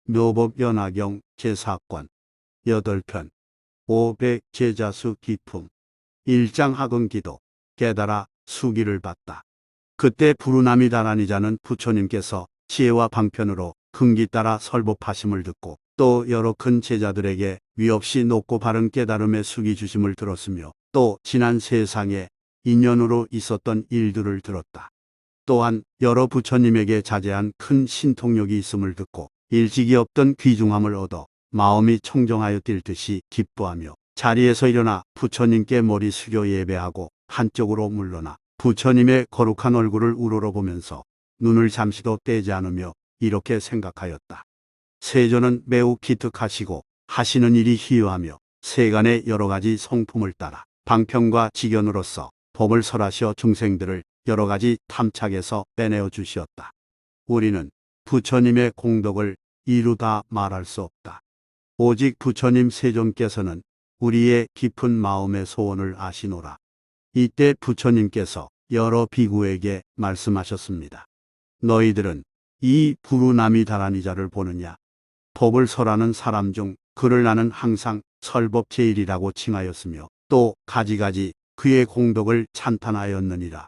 묘법연화경 제4권 8편 500제자수 기품 1장 학응기도 깨달아 수기를 받다. 그때 부르나미다라니자는 부처님께서 지혜와 방편으로 흥기 따라 설법하심을 듣고 또 여러 큰 제자들에게 위없이 높고 바른 깨달음의 수기 주심을 들었으며 또 지난 세상에 인연으로 있었던 일들을 들었다. 또한 여러 부처님에게 자제한 큰 신통력이 있음을 듣고 일찍이 없던 귀중함을 얻어 마음이 청정하여 뛸 듯이 기뻐하며 자리에서 일어나 부처님께 머리 숙여 예배하고 한쪽으로 물러나 부처님의 거룩한 얼굴을 우러러보면서 눈을 잠시도 떼지 않으며 이렇게 생각하였다. 세존은 매우 기특하시고 하시는 일이 희유하며 세간의 여러 가지 성품을 따라 방편과 직연으로서 법을 설하시어 중생들을 여러 가지 탐착에서 빼내어 주시었다. 우리는 부처님의 공덕을 이루다 말할 수 없다. 오직 부처님 세존께서는 우리의 깊은 마음의 소원을 아시노라. 이때 부처님께서 여러 비구에게 말씀하셨습니다. 너희들은 이 부르나미다라니자를 보느냐? 법을 설하는 사람 중 그를 나는 항상 설법제일이라고 칭하였으며 또 가지가지 그의 공덕을 찬탄하였느니라.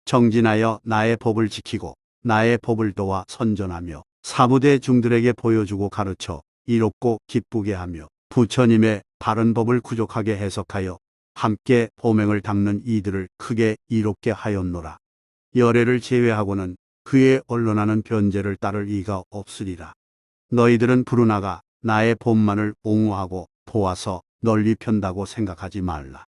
정진하여 나의 법을 지키고 나의 법을 도와 선전하며 사부대 중들에게 보여주고 가르쳐 이롭고 기쁘게 하며 부처님의 바른 법을 구족하게 해석하여 함께 보명을 닦는 이들을 크게 이롭게 하였노라. 열애를 제외하고는 그의 언론하는 변제를 따를 이가 없으리라. 너희들은 부르나가 나의 법만을 옹호하고 보아서 널리 편다고 생각하지 말라.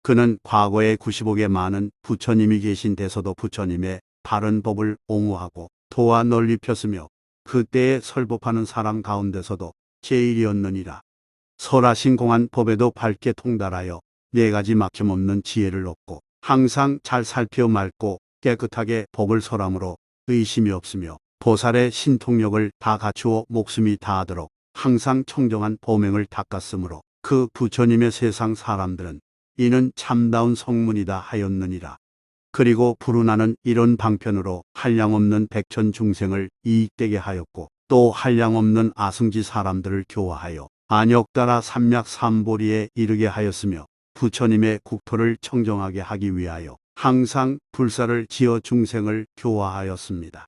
그는 과거에 95개 많은 부처님이 계신 데서도 부처님의 바른 법을 옹호하고 도와 널리 폈으며 그때에 설법하는 사람 가운데서도 제일이었느니라. 설하신 공한 법에도 밝게 통달하여 4가지 막힘없는 지혜를 얻고 항상 잘 살펴 맑고 깨끗하게 법을 설함으로 의심이 없으며 보살의 신통력을 다 갖추어 목숨이 다하도록 항상 청정한 보명을 닦았으므로 그 부처님의 세상 사람들은 이는 참다운 성문이다 하였느니라. 그리고 부르나는 이런 방편으로 한량없는 백천 중생을 이익되게 하였고 또 한량없는 아승지 사람들을 교화하여 안역다라 삼약 삼보리에 이르게 하였으며 부처님의 국토를 청정하게 하기 위하여 항상 불사를 지어 중생을 교화하였습니다.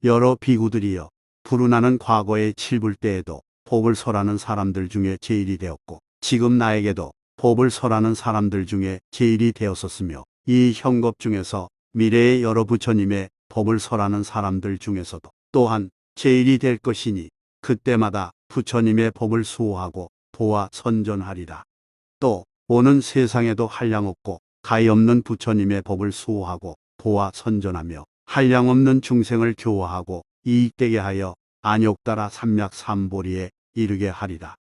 여러 비구들이여, 부르나는 과거의 칠불 때에도 법을 설하는 사람들 중에 제일이 되었고 지금 나에게도 법을 설하는 사람들 중에 제일이 되었었으며 이 형급 중에서 미래의 여러 부처님의 법을 설하는 사람들 중에서도 또한 제일이 될 것이니 그때마다 부처님의 법을 수호하고 도와 선전하리라. 또 오는 세상에도 한량없고 가히 없는 부처님의 법을 수호하고 도와 선전하며 한량없는 중생을 교화하고 이익되게 하여 안욕다라 삼약 삼보리에 이르게 하리라.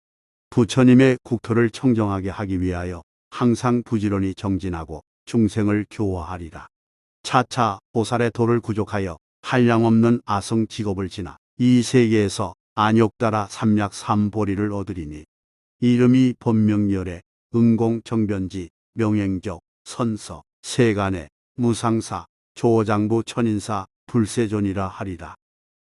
부처님의 국토를 청정하게 하기 위하여 항상 부지런히 정진하고 중생을 교화하리라. 차차 보살의 도를 구족하여 한량없는 아성 직업을 지나 이 세계에서 안욕다라 삼약 삼보리를 얻으리니 이름이 본명열애, 응공정변지, 명행적, 선서, 세간의, 무상사, 조장부 천인사, 불세존이라 하리라.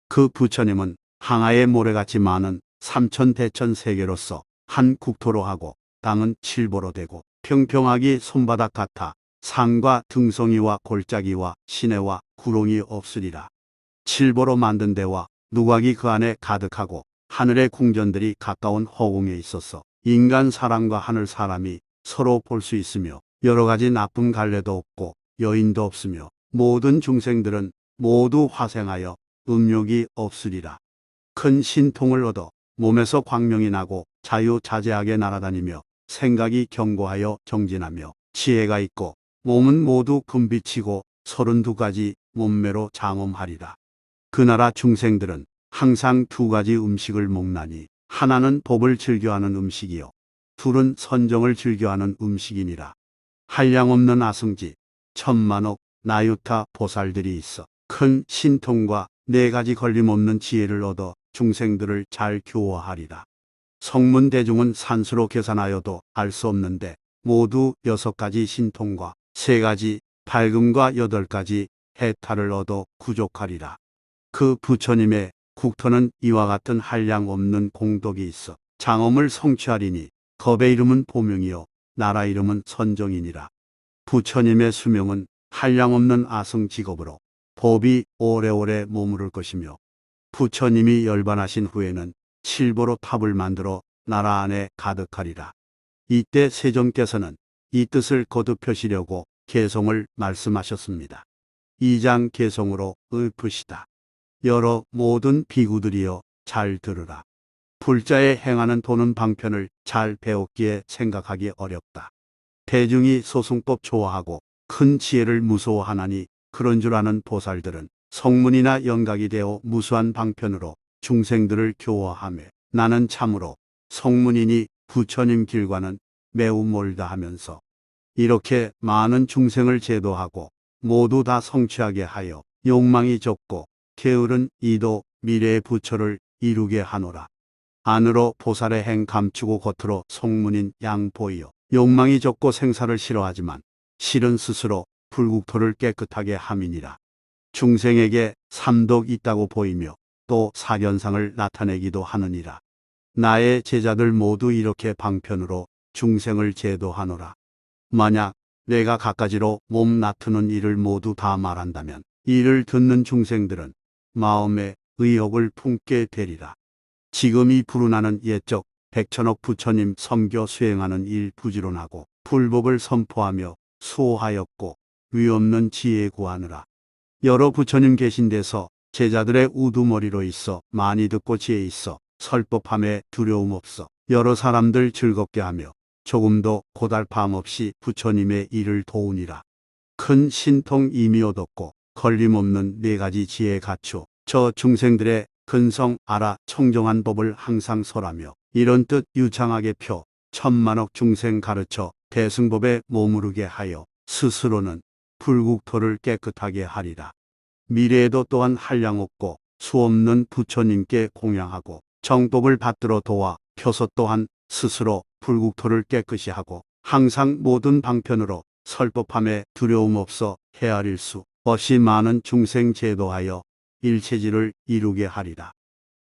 그 부처님은 항아의 모래같이 많은 삼천대천 세계로서 한 국토로 하고 땅은 칠보로 되고 평평하기 손바닥 같아 산과 등성이와 골짜기와 시내와 구렁이 없으리라. 칠보로 만든 데와 누각이 그 안에 가득하고 하늘의 궁전들이 가까운 허공에 있어서 인간 사람과 하늘 사람이 서로 볼 수 있으며 여러 가지 나쁜 갈래도 없고 여인도 없으며 모든 중생들은 모두 화생하여 음욕이 없으리라. 큰 신통을 얻어 몸에서 광명이 나고 자유자재하게 날아다니며 생각이 견고하여 정진하며 지혜가 있고 몸은 모두 금빛이고 32가지 몸매로 장엄하리라. 그 나라 중생들은 항상 2가지 음식을 먹나니 하나는 법을 즐겨하는 음식이요 둘은 선정을 즐겨하는 음식이니라. 한량없는 아승지, 천만억, 나유타 보살들이 있어 큰 신통과 4가지 걸림없는 지혜를 얻어 중생들을 잘 교화하리라. 성문대중은 산수로 계산하여도 알 수 없는데 모두 6가지 신통과 3가지 밝음과 8가지 해탈을 얻어 구족하리라. 그 부처님의 국토는 이와 같은 한량 없는 공덕이 있어 장엄을 성취하리니 겁의 이름은 보명이요 나라 이름은 선종이니라. 부처님의 수명은 한량 없는 아승직업으로 법이 오래오래 머무를 것이며 부처님이 열반하신 후에는 칠보로 탑을 만들어 나라 안에 가득하리라. 이때 세종께서는 이 뜻을 거듭하시려고 개성을 말씀하셨습니다. 2장 개성으로 읊으시다. 여러 모든 비구들이여 잘 들으라. 불자에 행하는 도는 방편을 잘 배웠기에 생각하기 어렵다. 대중이 소승법 좋아하고 큰 지혜를 무서워하나니 그런 줄 아는 보살들은 성문이나 영각이 되어 무수한 방편으로 중생들을 교화하며 나는 참으로 성문이니 부처님 길과는 매우 멀다 하면서 이렇게 많은 중생을 제도하고 모두 다 성취하게 하여 욕망이 적고 게으른 이도 미래의 부처를 이루게 하노라. 안으로 보살의 행 감추고 겉으로 성문인 양 보이어 욕망이 적고 생사를 싫어하지만 실은 스스로 불국토를 깨끗하게 함이니라. 중생에게 삼독 있다고 보이며 또 사견상을 나타내기도 하느니라. 나의 제자들 모두 이렇게 방편으로 중생을 제도하노라. 만약 내가 갖가지로 몸 나트는 일을 모두 다 말한다면 이를 듣는 중생들은 마음에 의욕을 품게 되리라. 지금 이 불운하는 옛적 백천억 부처님 섬겨 수행하는 일 부지런하고 불법을 선포하며 수호하였고 위없는 지혜 구하느라. 여러 부처님 계신 데서 제자들의 우두머리로 있어 많이 듣고 지혜 있어 설법함에 두려움 없어 여러 사람들 즐겁게 하며 조금도 고달픔 없이 부처님의 일을 도우니라. 큰 신통 이미 얻었고 걸림없는 네 가지 지혜 갖추어 저 중생들의 근성 알아 청정한 법을 항상 설하며 이런 뜻 유창하게 펴 천만억 중생 가르쳐 대승법에 머무르게 하여 스스로는 불국토를 깨끗하게 하리라. 미래에도 또한 한량 없고 수없는 부처님께 공양하고 정법을 받들어 도와 펴서 또한 스스로 불국토를 깨끗이 하고 항상 모든 방편으로 설법함에 두려움 없어 헤아릴 수 없이 많은 중생 제도하여 일체지를 이루게 하리라.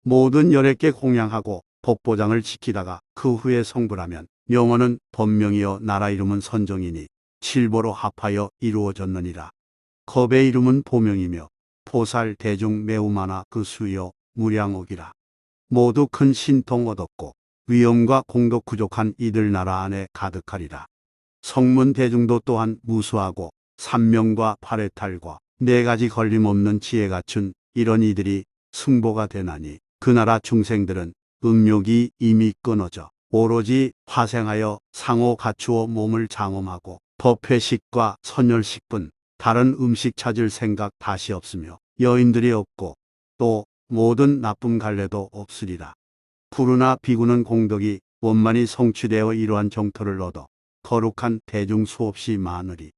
모든 열애께 공양하고 법보장을 지키다가 그 후에 성불하면 영원은 법명이여 나라 이름은 선종이니 칠보로 합하여 이루어졌느니라. 겁의 이름은 보명이며 보살 대중 매우 많아 그 수요 무량억이라. 모두 큰 신통 얻었고 위엄과 공덕 부족한 이들 나라 안에 가득하리라. 성문 대중도 또한 무수하고 삼명과 팔해탈과 네 가지 걸림없는 지혜 갖춘 이런 이들이 승보가 되나니 그 나라 중생들은 음욕이 이미 끊어져 오로지 화생하여 상호 갖추어 몸을 장엄하고 법회식과 선열식뿐 다른 음식 찾을 생각 다시 없으며 여인들이 없고 또 모든 나쁜 갈래도 없으리라. 부르나 비구는 공덕이 원만히 성취되어 이러한 정토를 얻어 거룩한 대중 수없이 많으리.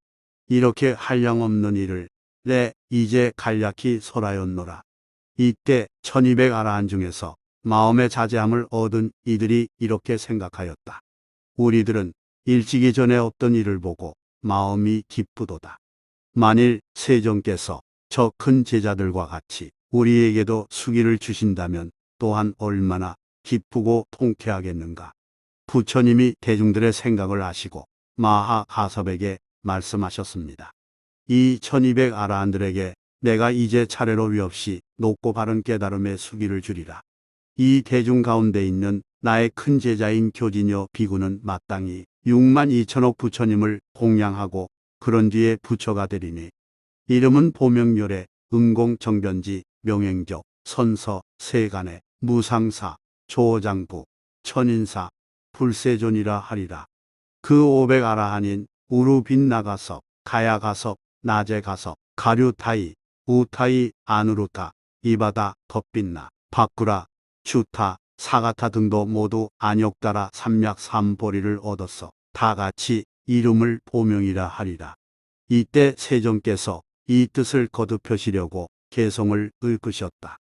이렇게 한량없는 일을 내 이제 간략히 설하였노라. 이때 1200 아라한 중에서 마음의 자제함을 얻은 이들이 이렇게 생각하였다. 우리들은 일찍이 전에 없던 일을 보고 마음이 기쁘도다. 만일 세종께서 저 큰 제자들과 같이 우리에게도 수기를 주신다면 또한 얼마나 기쁘고 통쾌하겠는가. 부처님이 대중들의 생각을 아시고 마하가섭에게 말씀하셨습니다. 이 1200 아라한들에게 내가 이제 차례로 위없이 높고 바른 깨달음의 수기를 주리라. 이 대중 가운데 있는 나의 큰 제자인 교진여 비구는 마땅히 6만 2천억 부처님을 공양하고 그런 뒤에 부처가 되리니 이름은 보명열애, 응공정변지, 명행적, 선서, 세간의, 무상사, 조장부, 천인사, 불세존이라 하리라. 그 500 아라한인 우루빈나가섭, 가야가섭, 나제가섭, 가류타이, 우타이, 아누루타, 이바다, 덧빛나, 바꾸라, 주타, 사가타 등도 모두 안욕따라 삼약 삼보리를 얻었어 다 같이 이름을 보명이라 하리라. 이때 세종께서 이 뜻을 거듭하시려고 개성을 읊으셨다.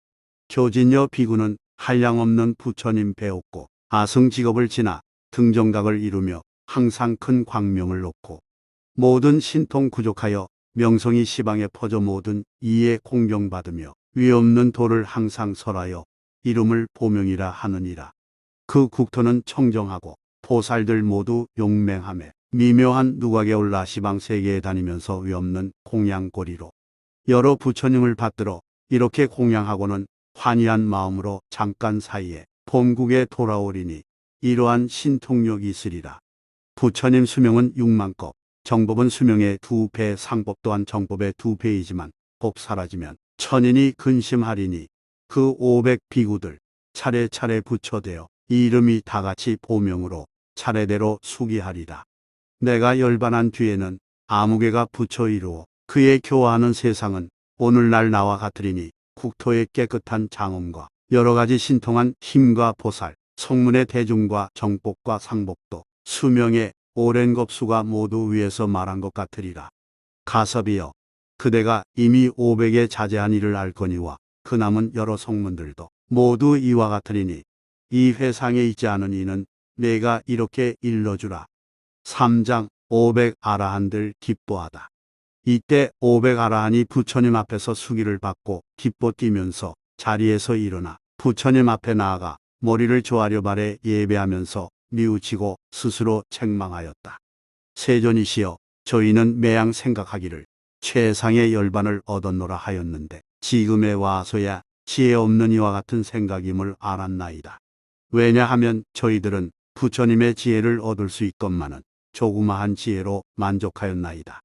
교진여 비구는 한량없는 부처님 배웠고 아승직업을 지나 등정각을 이루며 항상 큰 광명을 놓고 모든 신통 구족하여 명성이 시방에 퍼져 모든 이에 공경받으며 위 없는 돌을 항상 설하여 이름을 보명이라 하느니라. 그 국토는 청정하고 보살들 모두 용맹하며 미묘한 누각에 올라 시방 세계에 다니면서 위 없는 공양거리로 여러 부처님을 받들어 이렇게 공양하고는 환희한 마음으로 잠깐 사이에 본국에 돌아오리니 이러한 신통력이 있으리라. 부처님 수명은 6만겁, 정법은 수명의 2배, 상법 또한 정법의 2배이지만 곧 사라지면 천인이 근심하리니 그 500비구들 차례차례 부처되어 이 이름이 다같이 보명으로 차례대로 수기하리라. 내가 열반한 뒤에는 아무개가 부처 이루어 그의 교화하는 세상은 오늘날 나와 같으리니 국토의 깨끗한 장엄과 여러 가지 신통한 힘과 보살, 성문의 대중과 정법과 상복도 수명의 오랜 겁수가 모두 위에서 말한 것 같으리라. 가섭이여, 그대가 이미 500의 자제한 일을 알거니와 그 남은 여러 성문들도 모두 이와 같으리니 이 회상에 있지 않은 이는 내가 이렇게 일러주라. 3장 500 아라한들 기뻐하다. 이때 500 아라한이 부처님 앞에서 수기를 받고 기뻐 뛰면서 자리에서 일어나 부처님 앞에 나아가 머리를 조아려 발에 예배하면서 뉘우치고 스스로 책망하였다. 세존이시여, 저희는 매양 생각하기를 최상의 열반을 얻었노라 하였는데 지금에 와서야 지혜 없는 이와 같은 생각임을 알았나이다. 왜냐하면 저희들은 부처님의 지혜를 얻을 수 있건만은 조그마한 지혜로 만족하였나이다.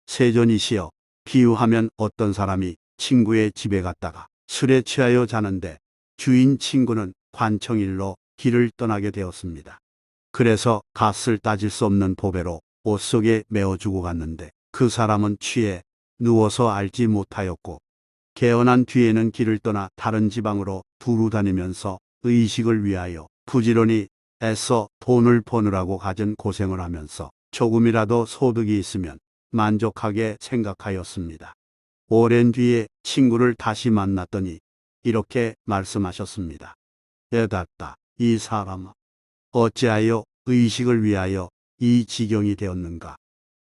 세존이시여, 비유하면 어떤 사람이 친구의 집에 갔다가 술에 취하여 자는데 주인 친구는 관청일로 길을 떠나게 되었습니다. 그래서 값을 따질 수 없는 보배로 옷 속에 메어주고 갔는데 그 사람은 취해 누워서 알지 못하였고 개헌한 뒤에는 길을 떠나 다른 지방으로 두루 다니면서 의식을 위하여 부지런히 애써 돈을 버느라고 갖은 고생을 하면서 조금이라도 소득이 있으면 만족하게 생각하였습니다. 오랜 뒤에 친구를 다시 만났더니 이렇게 말씀하셨습니다. 깨닫다. 이 사람아, 어찌하여 의식을 위하여 이 지경이 되었는가?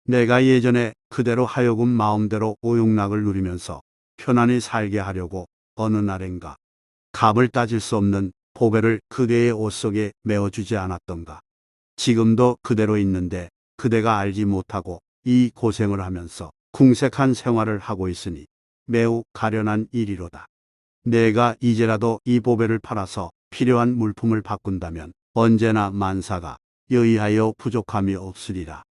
내가 예전에 그대로 하여금 마음대로 오용락을 누리면서 편안히 살게 하려고 어느 날엔가 값을 따질 수 없는 보배를 그대의 옷 속에 메어주지 않았던가? 지금도 그대로 있는데 그대가 알지 못하고 이 고생을 하면서 궁색한 생활을 하고 있으니 매우 가련한 일이로다. 내가 이제라도 이 보배를 팔아서 필요한 물품을 바꾼다면 언제나 만사가 여의하여 부족함이 없으리라.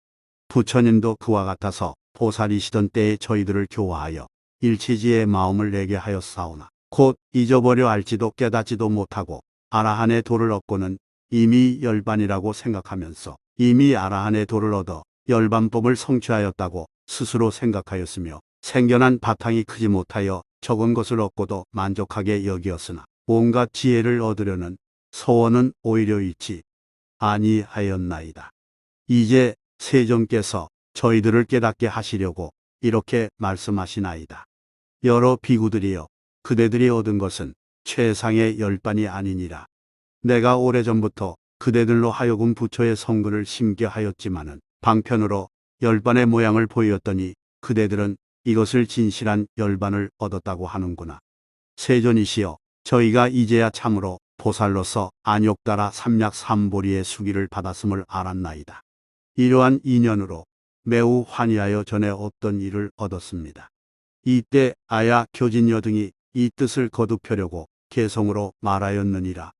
부처님도 그와 같아서 보살이시던 때에 저희들을 교화하여 일치지의 마음을 내게 하였사오나 곧 잊어버려 알지도 깨닫지도 못하고 아라한의 도를 얻고는 이미 열반이라고 생각하면서 이미 아라한의 도를 얻어 열반법을 성취하였다고 스스로 생각하였으며 생겨난 바탕이 크지 못하여 적은 것을 얻고도 만족하게 여기었으나 온갖 지혜를 얻으려는 소원은 오히려 있지 아니하였나이다. 이제 세존께서 저희들을 깨닫게 하시려고 이렇게 말씀하시나이다. 여러 비구들이여, 그대들이 얻은 것은 최상의 열반이 아니니라. 내가 오래전부터 그대들로 하여금 부처의 성근을 심게 하였지만은 방편으로 열반의 모양을 보였더니 그대들은 이것을 진실한 열반을 얻었다고 하는구나. 세존이시여, 저희가 이제야 참으로 보살로서 안욕따라 삼약삼보리의 수기를 받았음을 알았나이다. 이러한 인연으로 매우 환희하여 전에 없던 일을 얻었습니다. 이때 아야 교진여 등이 이 뜻을 거듭하려고 개성으로 말하였느니라.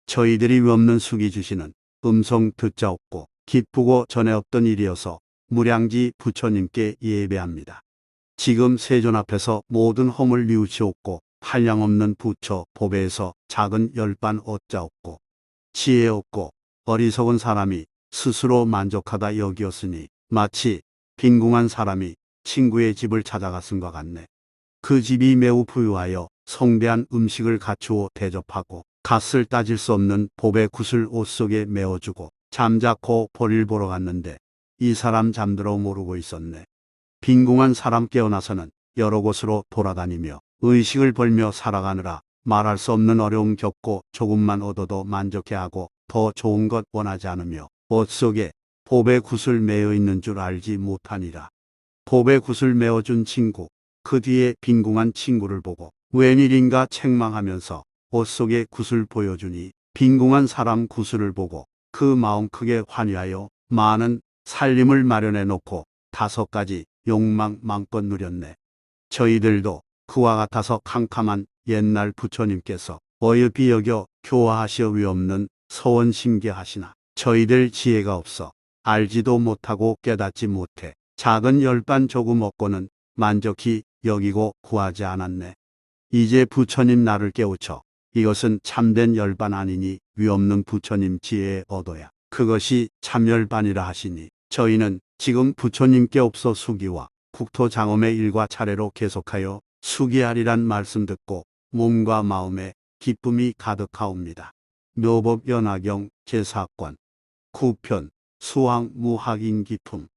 저희들이 없는 수기 주시는 음성 듣자없고 기쁘고 전에 없던 일이어서 무량지 부처님께 예배합니다. 지금 세존 앞에서 모든 허물 뉘우치옵고 한량없는 부처 보배에서 작은 열반 얻자없고 지혜 없고 어리석은 사람이 스스로 만족하다 여기었으니 마치 빈궁한 사람이 친구의 집을 찾아갔음과 같네. 그 집이 매우 부유하여 성대한 음식을 갖추어 대접하고 값을 따질 수 없는 보배 굿을 옷 속에 메어주고 잠자코 볼일 보러 갔는데 이 사람 잠들어 모르고 있었네. 빈궁한 사람 깨어나서는 여러 곳으로 돌아다니며 의식을 벌며 살아가느라 말할 수 없는 어려움 겪고 조금만 얻어도 만족해하고 더 좋은 것 원하지 않으며 옷 속에 보배 굿을 메어 있는 줄 알지 못하니라. 보배 굿을 메어준 친구, 그 뒤에 빈궁한 친구를 보고 웬일인가 책망하면서 옷 속에 굿을 보여주니 빈궁한 사람 굿을 보고 그 마음 크게 환희하여 많은 살림을 마련해 놓고 5가지 욕망 마음껏 누렸네. 저희들도 그와 같아서 캄캄한 옛날 부처님께서 어여비 여겨 교화하시어 위없는 서원심계하시나 저희들 지혜가 없어 알지도 못하고 깨닫지 못해 작은 열반 조금 얻고는 만족히 여기고 구하지 않았네. 이제 부처님 나를 깨우쳐 이것은 참된 열반 아니니 위없는 부처님 지혜에 얻어야 그것이 참열반이라 하시니 저희는 지금 부처님께 없어 수기와 국토장엄의 일과 차례로 계속하여 수기하리란 말씀 듣고 몸과 마음에 기쁨이 가득하옵니다. 묘법연화경 제4권 9편 수왕무학인기품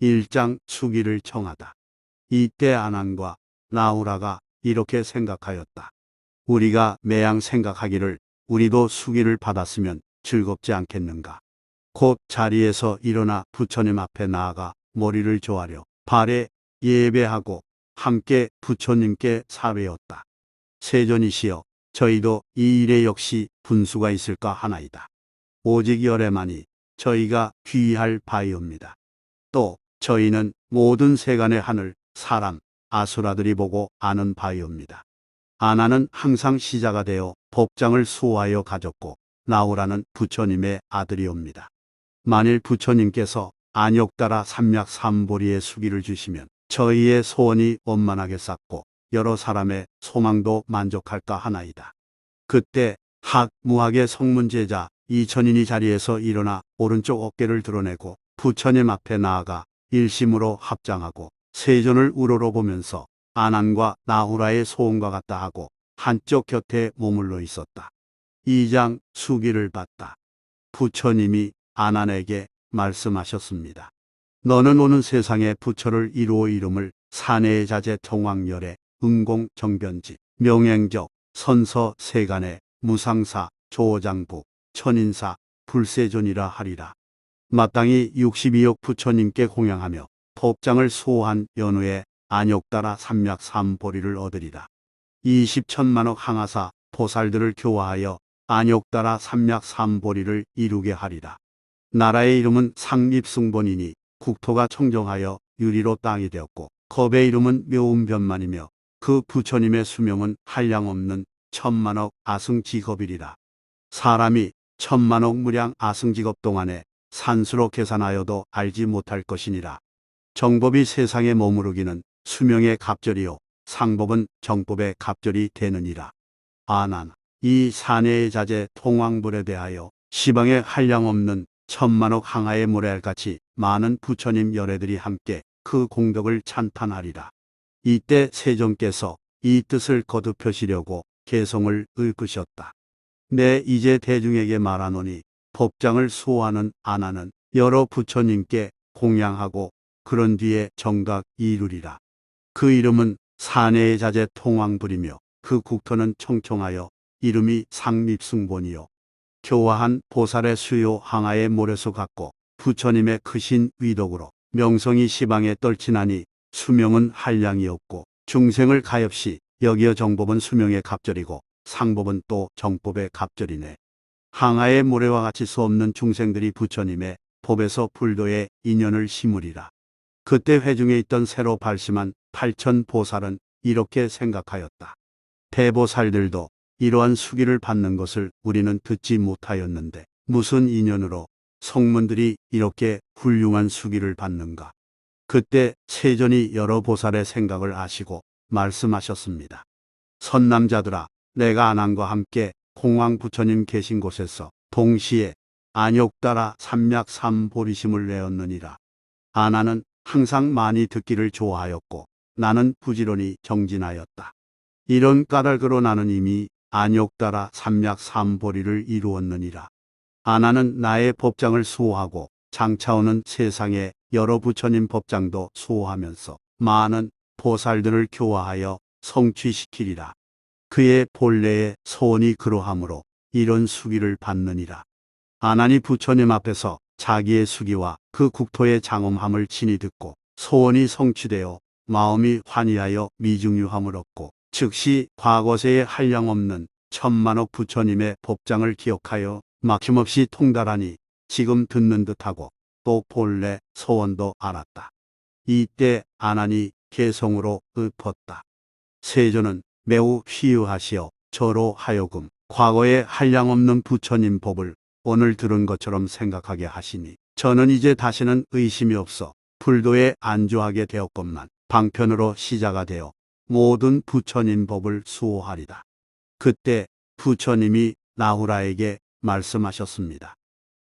1장 수기를 청하다. 이때 아난과 나우라가 이렇게 생각하였다. 우리가 매양 생각하기를 우리도 수기를 받았으면 즐겁지 않겠는가. 곧 자리에서 일어나 부처님 앞에 나아가 머리를 조아려 발에 예배하고 함께 부처님께 사외었다. 세존이시여 저희도 이 일에 역시 분수가 있을까 하나이다. 오직 열애만이 저희가 귀의할 바이옵니다. 또 저희는 모든 세간의 하늘, 사람, 아수라들이 보고 아는 바이옵니다. 아나는 항상 시자가 되어 법장을 수호하여 가졌고 나우라는 부처님의 아들이옵니다. 만일 부처님께서 안욕따라 삼략삼보리의 수기를 주시면 저희의 소원이 원만하게 쌓고 여러 사람의 소망도 만족할까 하나이다. 그때 학무학의 성문제자 이천인이 자리에서 일어나 오른쪽 어깨를 드러내고 부처님 앞에 나아가 일심으로 합장하고 세존을 우러러 보면서 아난과 나후라의 소원과 같다 하고 한쪽 곁에 머물러 있었다. 2장 수기를 받다. 부처님이 아난에게 말씀하셨습니다. 너는 오는 세상에 부처를 이루어 이름을 사내의 자제 통왕열애 응공 정변지 명행적 선서 세간의 무상사 조장부 천인사 불세존이라 하리라. 마땅히 62억 부처님께 공양하며 법장을 수호한 연후에 안욕따라 삼략삼보리를 얻으리라. 20천만억 항하사 보살들을 교화하여 안욕따라 삼략삼보리를 이루게 하리라. 나라의 이름은 상립승본이니 국토가 청정하여 유리로 땅이 되었고 겁의 이름은 묘음변만이며 그 부처님의 수명은 한량없는 천만억 아승직업이리라. 사람이 천만억 무량 아승직업 동안에 산수로 계산하여도 알지 못할 것이니라. 정법이 세상에 머무르기는 수명의 갑절이요 상법은 정법의 갑절이 되느니라. 아난 이 사내의 자제 통왕불에 대하여 시방에 한량없는 천만억 항하의 모래알같이 많은 부처님 열애들이 함께 그 공덕을 찬탄하리라. 이때 세존께서 이 뜻을 거듭하시려고 개성을 읊으셨다. 내 이제 대중에게 말하노니 법장을 수호하는 아나는 여러 부처님께 공양하고 그런 뒤에 정각 이루리라. 그 이름은 사내의 자제 통왕불이며 그 국토는 청청하여 이름이 상립승본이요 교화한 보살의 수요 항하의 모래수 같고 부처님의 크신 위덕으로 명성이 시방에 떨치나니 수명은 한량이 없고 중생을 가엾이 여기어 정법은 수명의 갑절이고 상법은 또 정법의 갑절이네. 항하의 모래와 같이 수 없는 중생들이 부처님의 법에서 불도의 인연을 심으리라. 그때 회중에 있던 새로 발심한 8천 보살은 이렇게 생각하였다. 대보살들도 이러한 수기를 받는 것을 우리는 듣지 못하였는데 무슨 인연으로 성문들이 이렇게 훌륭한 수기를 받는가. 그때 세존이 여러 보살의 생각을 아시고 말씀하셨습니다. 선남자들아, 내가 아난과 함께 공왕 부처님 계신 곳에서 동시에 안욕따라 삼략삼보리심을 내었느니라. 아난은 항상 많이 듣기를 좋아하였고 나는 부지런히 정진하였다. 이런 까닭으로 나는 이미 안욕따라 삼략삼보리를 이루었느니라. 아나는 나의 법장을 수호하고 장차오는 세상의 여러 부처님 법장도 수호하면서 많은 보살들을 교화하여 성취시키리라. 그의 본래의 소원이 그러하므로 이런 수기를 받느니라. 아난이 부처님 앞에서 자기의 수기와 그 국토의 장엄함을 친히 듣고 소원이 성취되어 마음이 환희하여 미중유함을 얻고 즉시 과거세에 한량없는 천만억 부처님의 법장을 기억하여 막힘없이 통달하니 지금 듣는 듯하고 또 본래 소원도 알았다. 이때 안하니 개성으로 읊었다. 세존은 매우 희유하시어 저로 하여금 과거에 한량없는 부처님 법을 오늘 들은 것처럼 생각하게 하시니 저는 이제 다시는 의심이 없어 불도에 안주하게 되었건만 방편으로 시자가 되어 모든 부처님 법을 수호하리다. 그때 부처님이 나후라에게 말씀하셨습니다.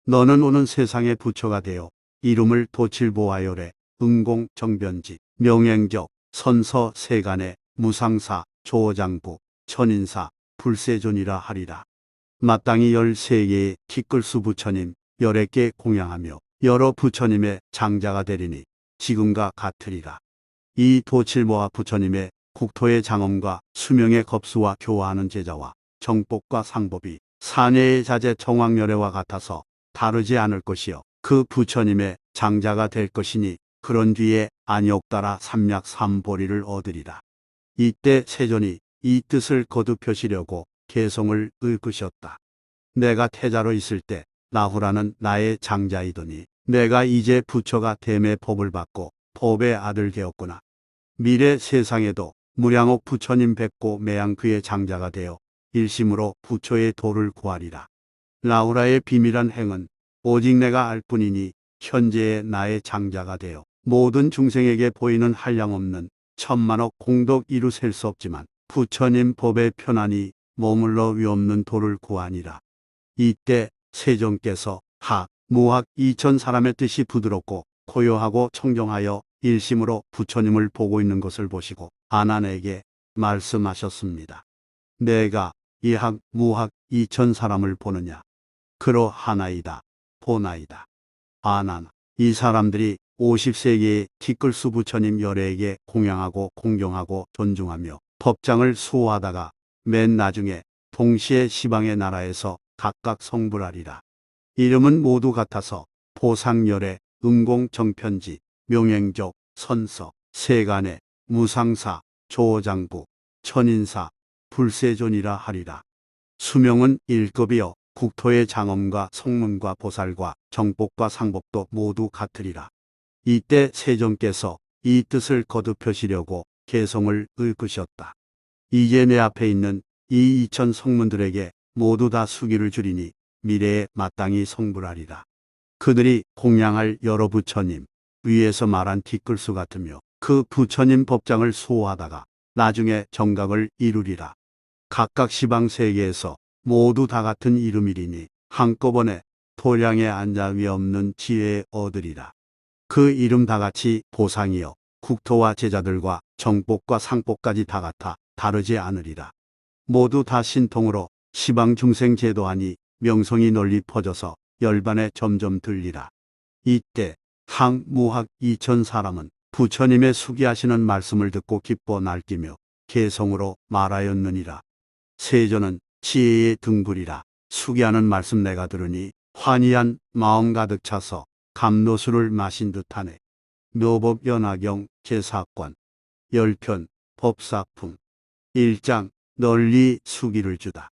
너는 오는 세상의 부처가 되어 이름을 도칠보아요래 응공정변지 명행적 선서 세간의 무상사 조장부 천인사 불세존이라 하리라. 마땅히 13개의 티끌수 부처님 11개 공양하며 여러 부처님의 장자가 되리니 지금과 같으리라. 이 도칠모아 부처님의 국토의 장엄과 수명의 겁수와 교화하는 제자와 정법과 상법이 사내의 자제 정황열애와 같아서 다르지 않을 것이요 그 부처님의 장자가 될 것이니 그런 뒤에 안욕따라 삼약 삼보리를 얻으리라. 이때 세존이 이 뜻을 거듭하시려고 개성을 읊으셨다. 내가 태자로 있을 때 나후라는 나의 장자이더니 내가 이제 부처가 됨의 법을 받고 법의 아들 되었구나. 미래 세상에도 무량옥 부처님 뵙고 매양 그의 장자가 되어 일심으로 부처의 도를 구하리라. 나후라의 비밀한 행은 오직 내가 알 뿐이니 현재의 나의 장자가 되어 모든 중생에게 보이는 한량없는 천만억 공덕 이루 셀 수 없지만 부처님 법에 편안히 머물러 위없는 도를 구하니라. 이때 세존께서 학, 무학 2천 사람의 뜻이 부드럽고 고요하고 청정하여 일심으로 부처님을 보고 있는 것을 보시고 아난에게 말씀하셨습니다. 내가 이 학, 무학 2천 사람을 보느냐? 그러하나이다. 보나이다. 아난, 이 사람들이 50세기의 티끌수 부처님 열애에게 공양하고 공경하고 존중하며 법장을 수호하다가 맨 나중에 동시에 시방의 나라에서 각각 성불하리라. 이름은 모두 같아서 보상열애, 음공정편지, 명행적, 선서, 세간의, 무상사, 조장부, 천인사, 불세존이라 하리라. 수명은 1급이여 국토의 장엄과 성문과 보살과 정법과 상법도 모두 같으리라. 이때 세존께서 이 뜻을 거듭하시려고 개성을 읊으셨다. 이제 내 앞에 있는 이 2천 성문들에게 모두 다 수기를 주리니 미래에 마땅히 성불하리라. 그들이 공양할 여러 부처님, 위에서 말한 티끌수 같으며 그 부처님 법장을 수호하다가 나중에 정각을 이루리라. 각각 시방 세계에서 모두 다 같은 이름이리니 한꺼번에 도량에 앉아 위 없는 지혜에 얻으리라. 그 이름 다 같이 보상이여 국토와 제자들과 정법과 상법까지 다 같아 다르지 않으리라. 모두 다 신통으로 시방 중생 제도하니 명성이 널리 퍼져서 열반에 점점 들리라. 이때 학, 무학 2천 사람은 부처님의 수기하시는 말씀을 듣고 기뻐 날뛰며 개성으로 말하였느니라. 세존은 지혜의 등불이라 수기하는 말씀 내가 들으니 환희한 마음 가득 차서 감로수를 마신 듯하네. 묘법연화경 제4권 10편 법사품 1장 널리 수기를 주다.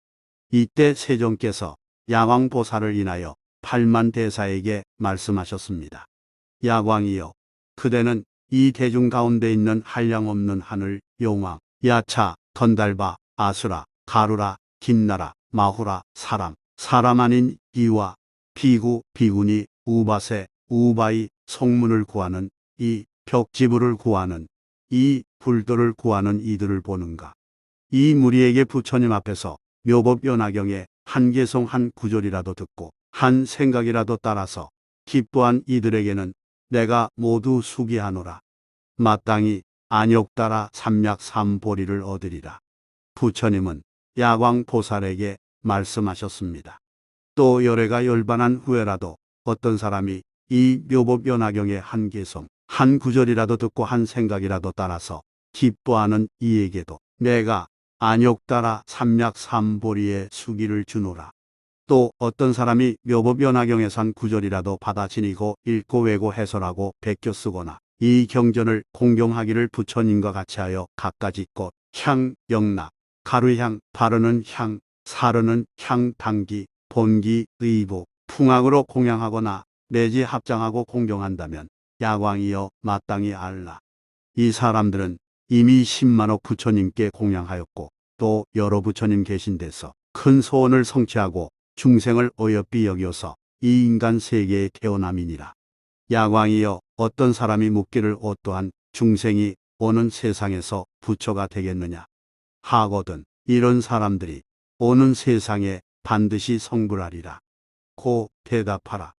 이때 세존께서 야광보살을 인하여 8만 대사에게 말씀하셨습니다. 야광이여, 그대는 이 대중 가운데 있는 한량없는 하늘, 용왕, 야차, 던달바, 아수라, 가루라, 김나라, 마후라, 사람 아닌 이와 비구, 비구니, 우바세, 우바이, 성문을 구하는 이 벽지부를 구하는 이 불도를 구하는 이들을 보는가. 이 무리에게 부처님 앞에서 묘법연화경의 한 개성 한 구절이라도 듣고 한 생각이라도 따라서 기뻐한 이들에게는 내가 모두 수기하노라. 마땅히 안욕따라 삼약 삼보리를 얻으리라. 부처님은 야광보살에게 말씀하셨습니다. 또 열애가 열반한 후에라도 어떤 사람이 이 묘법연화경의 한 개성 한 구절이라도 듣고 한 생각이라도 따라서 기뻐하는 이에게도 내가 안욕따라 삼약 삼보리의 수기를 주노라. 또 어떤 사람이 묘법연화경에서 한 구절이라도 받아 지니고 읽고 외고 해설하고 베껴 쓰거나 이 경전을 공경하기를 부처님과 같이 하여 갖가지 꽃 향, 영락, 가루향, 바르는 향, 사르는 향, 당기, 본기, 의복, 풍악으로 공양하거나 내지 합장하고 공경한다면 야광이여 마땅히 알라. 이 사람들은 이미 10만억 부처님께 공양하였고 또 여러 부처님 계신 데서 큰 소원을 성취하고 중생을 어여삐 여겨서 이 인간 세계에 태어남이니라. 야광이여 어떤 사람이 묻기를 어떠한 중생이 오는 세상에서 부처가 되겠느냐 하거든 이런 사람들이 오는 세상에 반드시 성불하리라. 고 대답하라.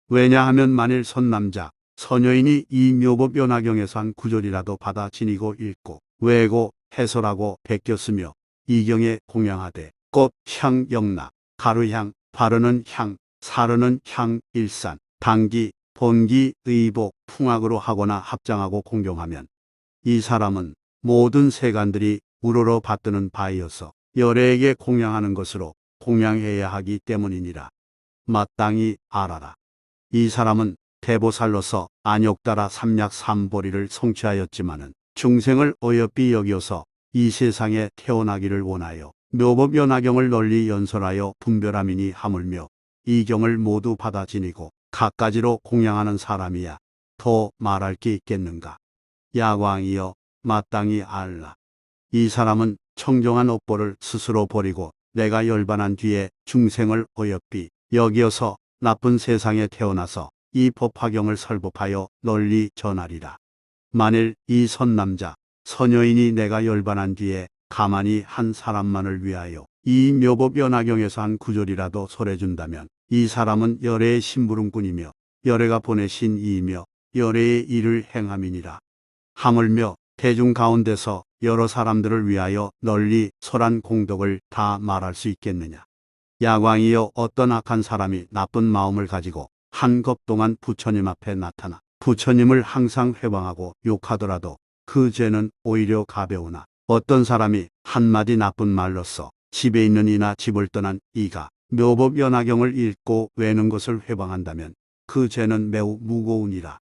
왜냐하면 만일 선남자 선여인이 이 묘법 연화경에서 한 구절이라도 받아 지니고 읽고 외고 해설하고 베꼈으며 이 경에 공양하되 꽃, 향, 영락, 가루향, 바르는 향, 사르는 향, 일산, 당기, 본기, 의복, 풍악으로 하거나 합장하고 공경하면 이 사람은 모든 세간들이 우러러 받드는 바이어서 열애에게 공양하는 것으로 공양해야 하기 때문이니라. 마땅히 알아라. 이 사람은 대보살로서 안욕따라 삼약삼보리를 성취하였지만은 중생을 어여삐 여겨서 이 세상에 태어나기를 원하여 묘법연화경을 널리 연설하여 분별함이니 하물며 이 경을 모두 받아 지니고 갖가지로 공양하는 사람이야 더 말할 게 있겠는가. 야광이여 마땅히 알라. 이 사람은 청정한 업보를 스스로 버리고 내가 열반한 뒤에 중생을 어여삐 여기어서 나쁜 세상에 태어나서 이 법화경을 설법하여 널리 전하리라. 만일 이 선남자 선여인이 내가 열반한 뒤에 가만히 한 사람만을 위하여 이 묘법연화경에서 한 구절이라도 설해준다면 이 사람은 열애의 심부름꾼이며 열애가 보내신 이이며 열애의 일을 행함이니라. 하물며 대중 가운데서 여러 사람들을 위하여 널리 설한 공덕을 다 말할 수 있겠느냐. 야광이여 어떤 악한 사람이 나쁜 마음을 가지고 한 겁 동안 부처님 앞에 나타나 부처님을 항상 회방하고 욕하더라도 그 죄는 오히려 가벼우나 어떤 사람이 한마디 나쁜 말로써 집에 있는 이나 집을 떠난 이가 묘법연화경을 읽고 외는 것을 회방한다면 그 죄는 매우 무거우니라.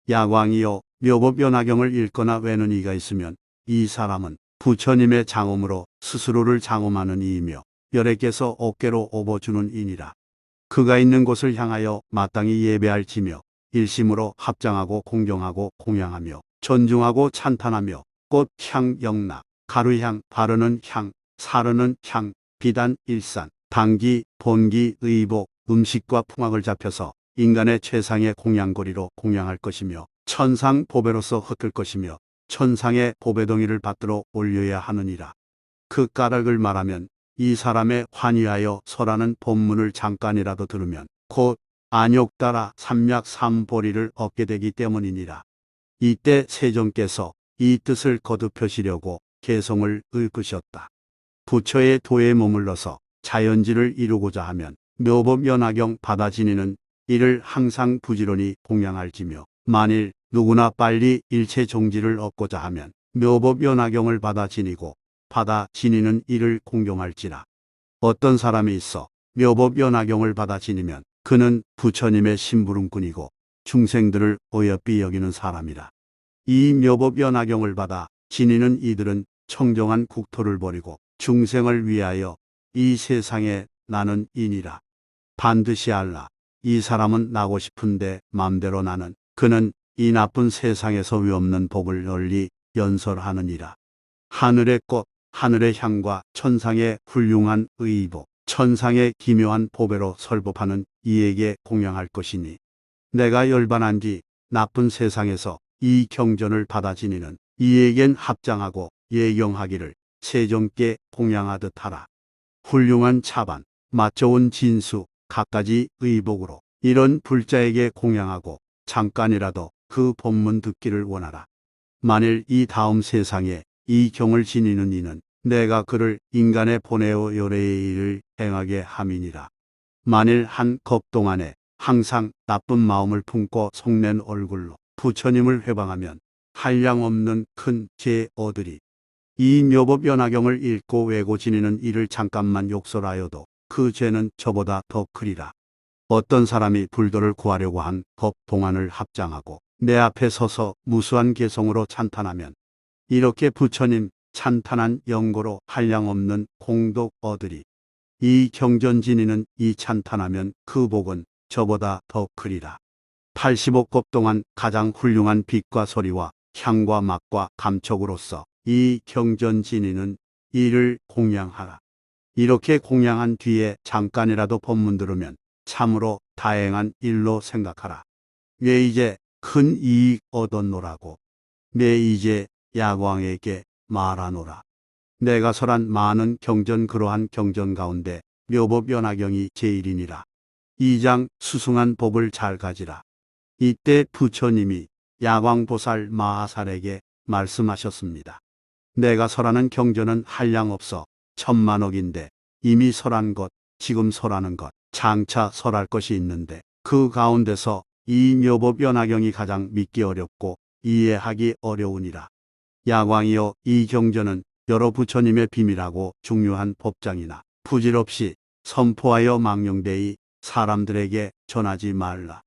야광이여 묘법연화경을 읽거나 외는 이가 있으면 이 사람은 부처님의 장엄으로 스스로를 장엄하는 이이며 열애께서 어깨로 업어주는 이니라. 그가 있는 곳을 향하여 마땅히 예배할지며 일심으로 합장하고 공경하고 공양하며 존중하고 찬탄하며 꽃, 향, 영락, 가루향, 바르는 향, 사르는 향, 비단, 일산, 당기, 본기, 의복, 음식과 풍악을 잡혀서 인간의 최상의 공양거리로 공양할 것이며 천상 보배로서 흩을 것이며 천상의 보배덩이를 받들어 올려야 하느니라. 그 까닭을 말하면 이 사람의 환희하여 설하는 법문을 잠깐이라도 들으면 곧 안욕따라 삼약삼보리를 얻게 되기 때문이니라. 이때 세종께서 이 뜻을 거듭하시려고 개성을 읊으셨다. 부처의 도에 머물러서 자연지를 이루고자 하면 묘법연화경 받아 지니는 이를 항상 부지런히 공양할지며 만일 누구나 빨리 일체 종지를 얻고자 하면 묘법연화경을 받아 지니고 받아 지니는 이를 공경할지라. 어떤 사람이 있어 묘법연화경을 받아 지니면 그는 부처님의 심부름꾼이고 중생들을 어여삐 여기는 사람이라. 이 묘법연화경을 받아 지니는 이들은 청정한 국토를 버리고 중생을 위하여 이 세상에 나는 이니라. 반드시 알라. 이 사람은 나고 싶은데 맘대로 나는 그는 이 나쁜 세상에서 위없는 복을 널리 연설하느니라. 하늘의 꽃, 하늘의 향과 천상의 훌륭한 의복, 천상의 기묘한 보배로 설법하는 이에게 공양할 것이니 내가 열반한 뒤 나쁜 세상에서 이 경전을 받아 지니는 이에겐 합장하고 예경하기를 세종께 공양하듯 하라. 훌륭한 차반, 맛 좋은 진수, 갖가지 의복으로 이런 불자에게 공양하고 잠깐이라도 그 법문 듣기를 원하라. 만일 이 다음 세상에 이 경을 지니는 이는 내가 그를 인간에 보내어 열애의 일을 행하게 함이니라. 만일 한 겁 동안에 항상 나쁜 마음을 품고 속낸 얼굴로 부처님을 회방하면 한량 없는 큰 죄 얻으리. 이 묘법연화경을 읽고 외고 지니는 이를 잠깐만 욕설하여도 그 죄는 저보다 더 크리라. 어떤 사람이 불도를 구하려고 한 겁 동안을 합장하고 내 앞에 서서 무수한 개성으로 찬탄하면 이렇게 부처님 찬탄한 영고로 한량없는 공덕 얻으리. 이 경전진이는 이 찬탄하면 그 복은 저보다 더 크리라. 85급 동안 가장 훌륭한 빛과 소리와 향과 맛과 감촉으로서 이 경전진이는 이를 공양하라. 이렇게 공양한 뒤에 잠깐이라도 법문 들으면 참으로 다행한 일로 생각하라. 왜 이제 큰 이익 얻었노라고. 내 이제 야광에게 말하노라. 내가 설한 많은 경전 그러한 경전 가운데 묘법연화경이 제일이니라. 2장 수승한 법을 잘 가지라. 이때 부처님이 야광보살 마하살에게 말씀하셨습니다. 내가 설하는 경전은 한량없어 천만억인데 이미 설한 것, 지금 설하는 것, 장차 설할 것이 있는데 그 가운데서 이 묘법연화경이 가장 믿기 어렵고 이해하기 어려우니라. 야광이여, 이 경전은 여러 부처님의 비밀하고 중요한 법장이나 부질없이 선포하여 망령되이 사람들에게 전하지 말라.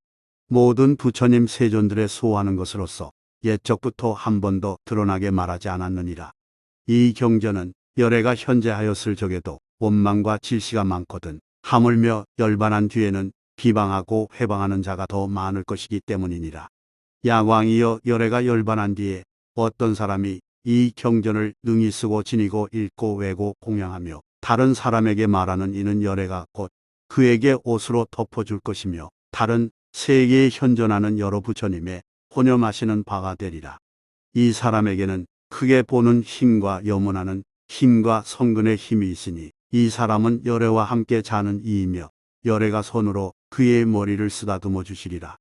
모든 부처님 세존들의 소하는 것으로서 옛적부터 한 번도 드러나게 말하지 않았느니라. 이 경전은 열애가 현재하였을 적에도 원망과 질시가 많거든 하물며 열반한 뒤에는 비방하고 회방하는 자가 더 많을 것이기 때문이니라. 야광이여, 열애가 열반한 뒤에 어떤 사람이 이 경전을 능히 쓰고 지니고 읽고 외고 공양하며 다른 사람에게 말하는 이는 열애가 곧 그에게 옷으로 덮어줄 것이며 다른 세계에 현존하는 여러 부처님의 혼념하시는 바가 되리라. 이 사람에게는 크게 보는 힘과 염원하는 힘과 성근의 힘이 있으니 이 사람은 열애와 함께 자는 이이며 열애가 손으로 그의 머리를 쓰다듬어 주시리라.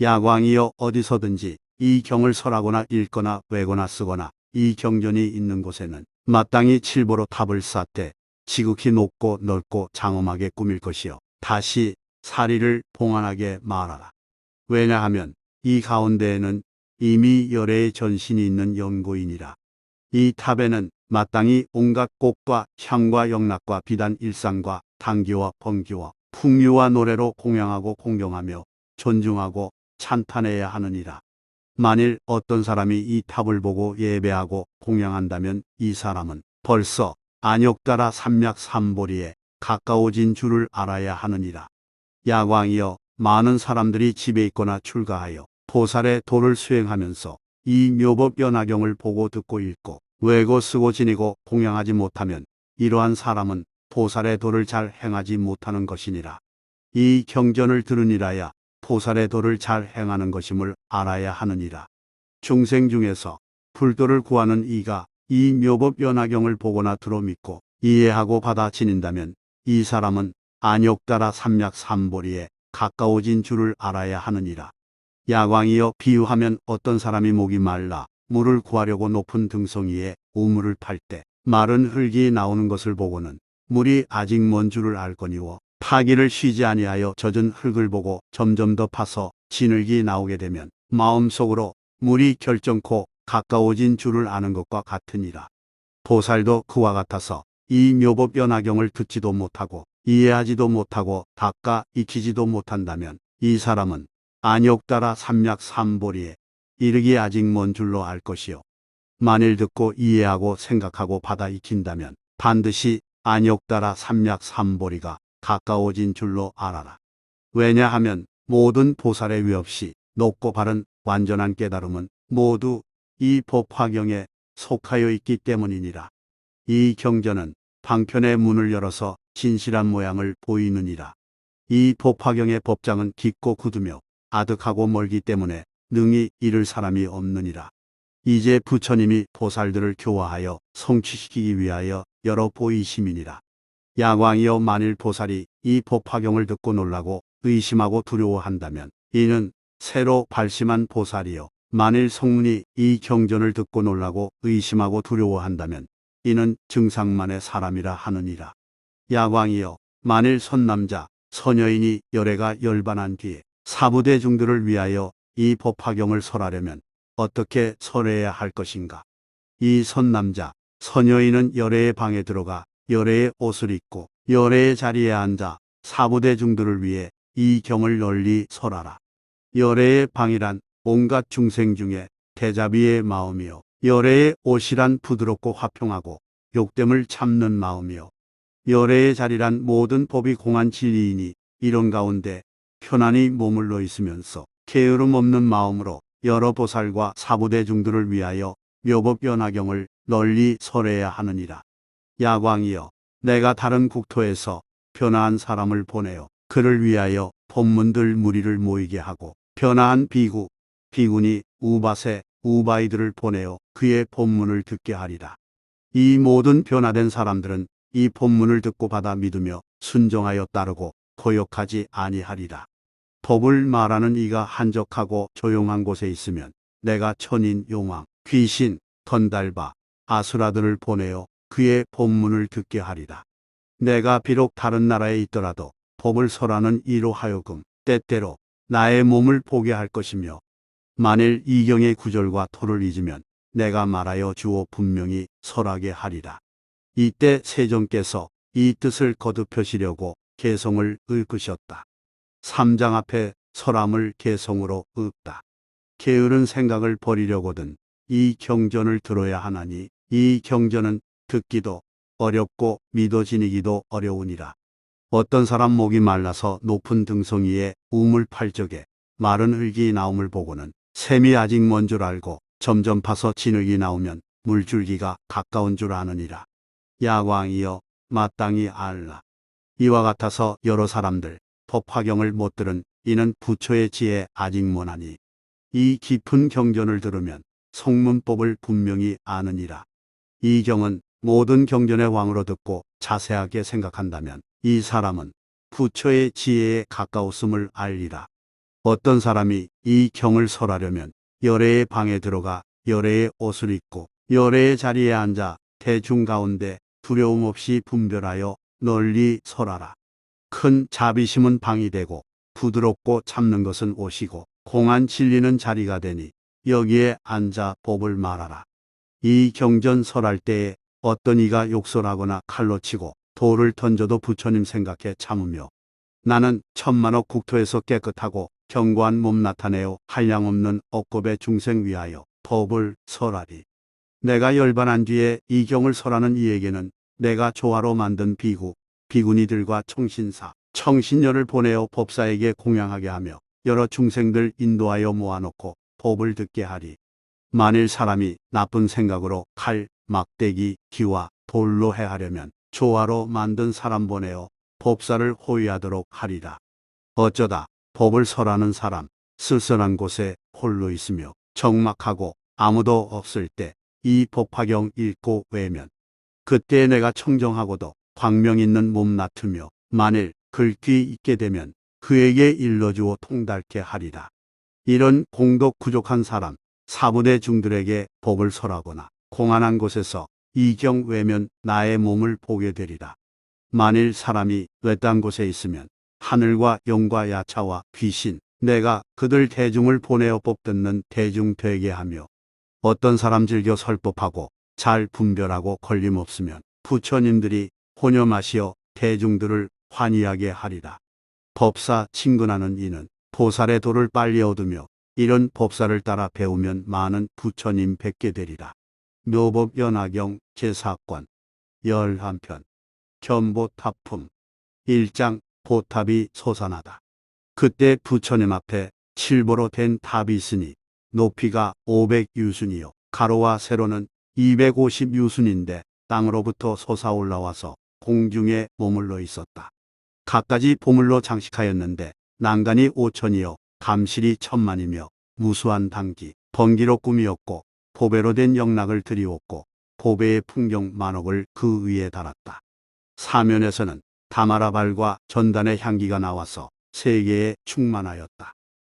야광이여, 어디서든지 이 경을 설하거나 읽거나 외거나 쓰거나 이 경전이 있는 곳에는 마땅히 칠보로 탑을 쌓되 지극히 높고 넓고 장엄하게 꾸밀 것이요 다시 사리를 봉안하게 말하라. 왜냐하면 이 가운데에는 이미 열애의 전신이 있는 연고이니라. 이 탑에는 마땅히 온갖 꽃과 향과 영락과 비단 일상과 당기와 번기와 풍류와 노래로 공양하고 공경하며 존중하고 찬탄해야 하느니라. 만일 어떤 사람이 이 탑을 보고 예배하고 공양한다면 이 사람은 벌써 안욕따라 삼략삼보리에 가까워진 줄을 알아야 하느니라. 야광이여, 많은 사람들이 집에 있거나 출가하여 보살의 도를 수행하면서 이 묘법연화경을 보고 듣고 읽고 외고 쓰고 지니고 공양하지 못하면 이러한 사람은 보살의 도를 잘 행하지 못하는 것이니라. 이 경전을 들으니라야 보살의 도를 잘 행하는 것임을 알아야 하느니라. 중생 중에서 불도를 구하는 이가 이 묘법연화경을 보거나 들어 믿고 이해하고 받아 지닌다면 이 사람은 안욕따라 삼략삼보리에 가까워진 줄을 알아야 하느니라. 야광이여, 비유하면 어떤 사람이 목이 말라 물을 구하려고 높은 등성이에 우물을 팔 때 마른 흙이 나오는 것을 보고는 물이 아직 먼 줄을 알거니와 파기를 쉬지 아니하여 젖은 흙을 보고 점점 더 파서 진흙이 나오게 되면 마음속으로 물이 결정코 가까워진 줄을 아는 것과 같으니라. 보살도 그와 같아서 이 묘법연화경을 듣지도 못하고 이해하지도 못하고 닦아 익히지도 못한다면 이 사람은 안욕따라 삼략삼보리에 이르기 아직 먼 줄로 알 것이요 만일 듣고 이해하고 생각하고 받아 익힌다면 반드시 안욕따라 삼략삼보리가 가까워진 줄로 알아라. 왜냐하면 모든 보살의 위 없이 높고 바른 완전한 깨달음은 모두 이 법화경에 속하여 있기 때문이니라. 이 경전은 방편의 문을 열어서 진실한 모양을 보이느니라. 이 법화경의 법장은 깊고 굳으며 아득하고 멀기 때문에 능히 이를 사람이 없느니라. 이제 부처님이 보살들을 교화하여 성취시키기 위하여 열어 보이심이니라. 야광이여, 만일 보살이 이 법화경을 듣고 놀라고 의심하고 두려워한다면 이는 새로 발심한 보살이요 만일 성문이 이 경전을 듣고 놀라고 의심하고 두려워한다면 이는 증상만의 사람이라 하느니라. 야광이여, 만일 선남자 선여인이 열애가 열반한 뒤에 사부대중들을 위하여 이 법화경을 설하려면 어떻게 설해야 할 것인가? 이 선남자 선여인은 열애의 방에 들어가 열애의 옷을 입고 열애의 자리에 앉아 사부대중들을 위해 이 경을 널리 설하라. 열애의 방이란 온갖 중생 중에 대자비의 마음이요 열애의 옷이란 부드럽고 화평하고 욕됨을 참는 마음이요. 열애의 자리란 모든 법이 공한 진리이니 이런 가운데 편안히 머물러 있으면서 게으름 없는 마음으로 여러 보살과 사부대중들을 위하여 묘법연화경을 널리 설해야 하느니라. 야광이여, 내가 다른 국토에서 변화한 사람을 보내어 그를 위하여 법문들 무리를 모이게 하고 변화한 비구, 비구니 우바세, 우바이들을 보내어 그의 법문을 듣게 하리라. 이 모든 변화된 사람들은 이 법문을 듣고 받아 믿으며 순종하여 따르고 거역하지 아니하리라. 법을 말하는 이가 한적하고 조용한 곳에 있으면 내가 천인, 용왕, 귀신, 건달바, 아수라들을 보내어 그의 법문을 듣게 하리라. 내가 비록 다른 나라에 있더라도 법을 설하는 이로 하여금 때때로 나의 몸을 보게 할 것이며 만일 이경의 구절과 토를 잊으면 내가 말하여 주어 분명히 설하게 하리라. 이때 세종께서 이 뜻을 거듭하시려고 개성을 읊으셨다. 삼장 앞에 설함을 개성으로 읊다. 게으른 생각을 버리려거든 이 경전을 들어야 하나니 이 경전은 듣기도 어렵고 믿어 지니기도 어려우니라. 어떤 사람 목이 말라서 높은 등성이에 우물팔적에 마른 흙이 나옴을 보고는 샘이 아직 먼 줄 알고 점점 파서 진흙이 나오면 물줄기가 가까운 줄 아느니라. 야광이여, 마땅히 알라. 이와 같아서 여러 사람들 법화경을 못 들은 이는 부처의 지혜 아직 못하니 이 깊은 경전을 들으면 성문법을 분명히 아느니라. 이 경은 모든 경전의 왕으로 듣고 자세하게 생각한다면 이 사람은 부처의 지혜에 가까웠음을 알리라. 어떤 사람이 이 경을 설하려면 열애의 방에 들어가 열애의 옷을 입고 열애의 자리에 앉아 대중 가운데 두려움 없이 분별하여 널리 설하라. 큰 자비심은 방이 되고 부드럽고 참는 것은 옷이고 공한 진리는 자리가 되니 여기에 앉아 법을 말하라. 이 경전 설할 때에 어떤 이가 욕설하거나 칼로 치고 돌을 던져도 부처님 생각해 참으며 나는 천만억 국토에서 깨끗하고 견고한 몸 나타내어 한량없는 억겁의 중생 위하여 법을 설하리. 내가 열반한 뒤에 이 경을 설하는 이에게는 내가 조화로 만든 비구, 비구니들과 청신사, 청신녀를 보내어 법사에게 공양하게 하며 여러 중생들 인도하여 모아놓고 법을 듣게 하리. 만일 사람이 나쁜 생각으로 칼, 막대기, 기와 돌로 해하려면 조화로 만든 사람 보내어 법사를 호위하도록 하리라. 어쩌다 법을 설하는 사람, 쓸쓸한 곳에 홀로 있으며 적막하고 아무도 없을 때 이 법화경 읽고 외면 그때 내가 청정하고도 광명 있는 몸 나트며 만일 글귀 있게 되면 그에게 일러주어 통달케 하리라. 이런 공덕 부족한 사람, 사부대 중들에게 법을 설하거나 공안한 곳에서 이 경 외면 나의 몸을 보게 되리라. 만일 사람이 외딴 곳에 있으면 하늘과 영과 야차와 귀신, 내가 그들 대중을 보내어 법 듣는 대중 되게 하며 어떤 사람 즐겨 설법하고 잘 분별하고 걸림없으면 부처님들이 혼여마시어 대중들을 환희하게 하리라. 법사 친근하는 이는 보살의 도를 빨리 얻으며 이런 법사를 따라 배우면 많은 부처님 뵙게 되리라. 묘법연화경 제4권 11편 견보탑품 1장 보탑이 솟아나다. 그때 부처님 앞에 칠보로 된 탑이 있으니 높이가 500유순이요 가로와 세로는 250유순인데 땅으로부터 솟아올라와서 공중에 머물러 있었다. 갖가지 보물로 장식하였는데 난간이 5천이요 감실이 1000만이며 무수한 단기, 번기로 꾸미었고 보배로 된 영락을 들이웠고 보배의 풍경 만옥을 그 위에 달았다. 사면에서는 다마라발과 전단의 향기가 나와서 세계에 충만하였다.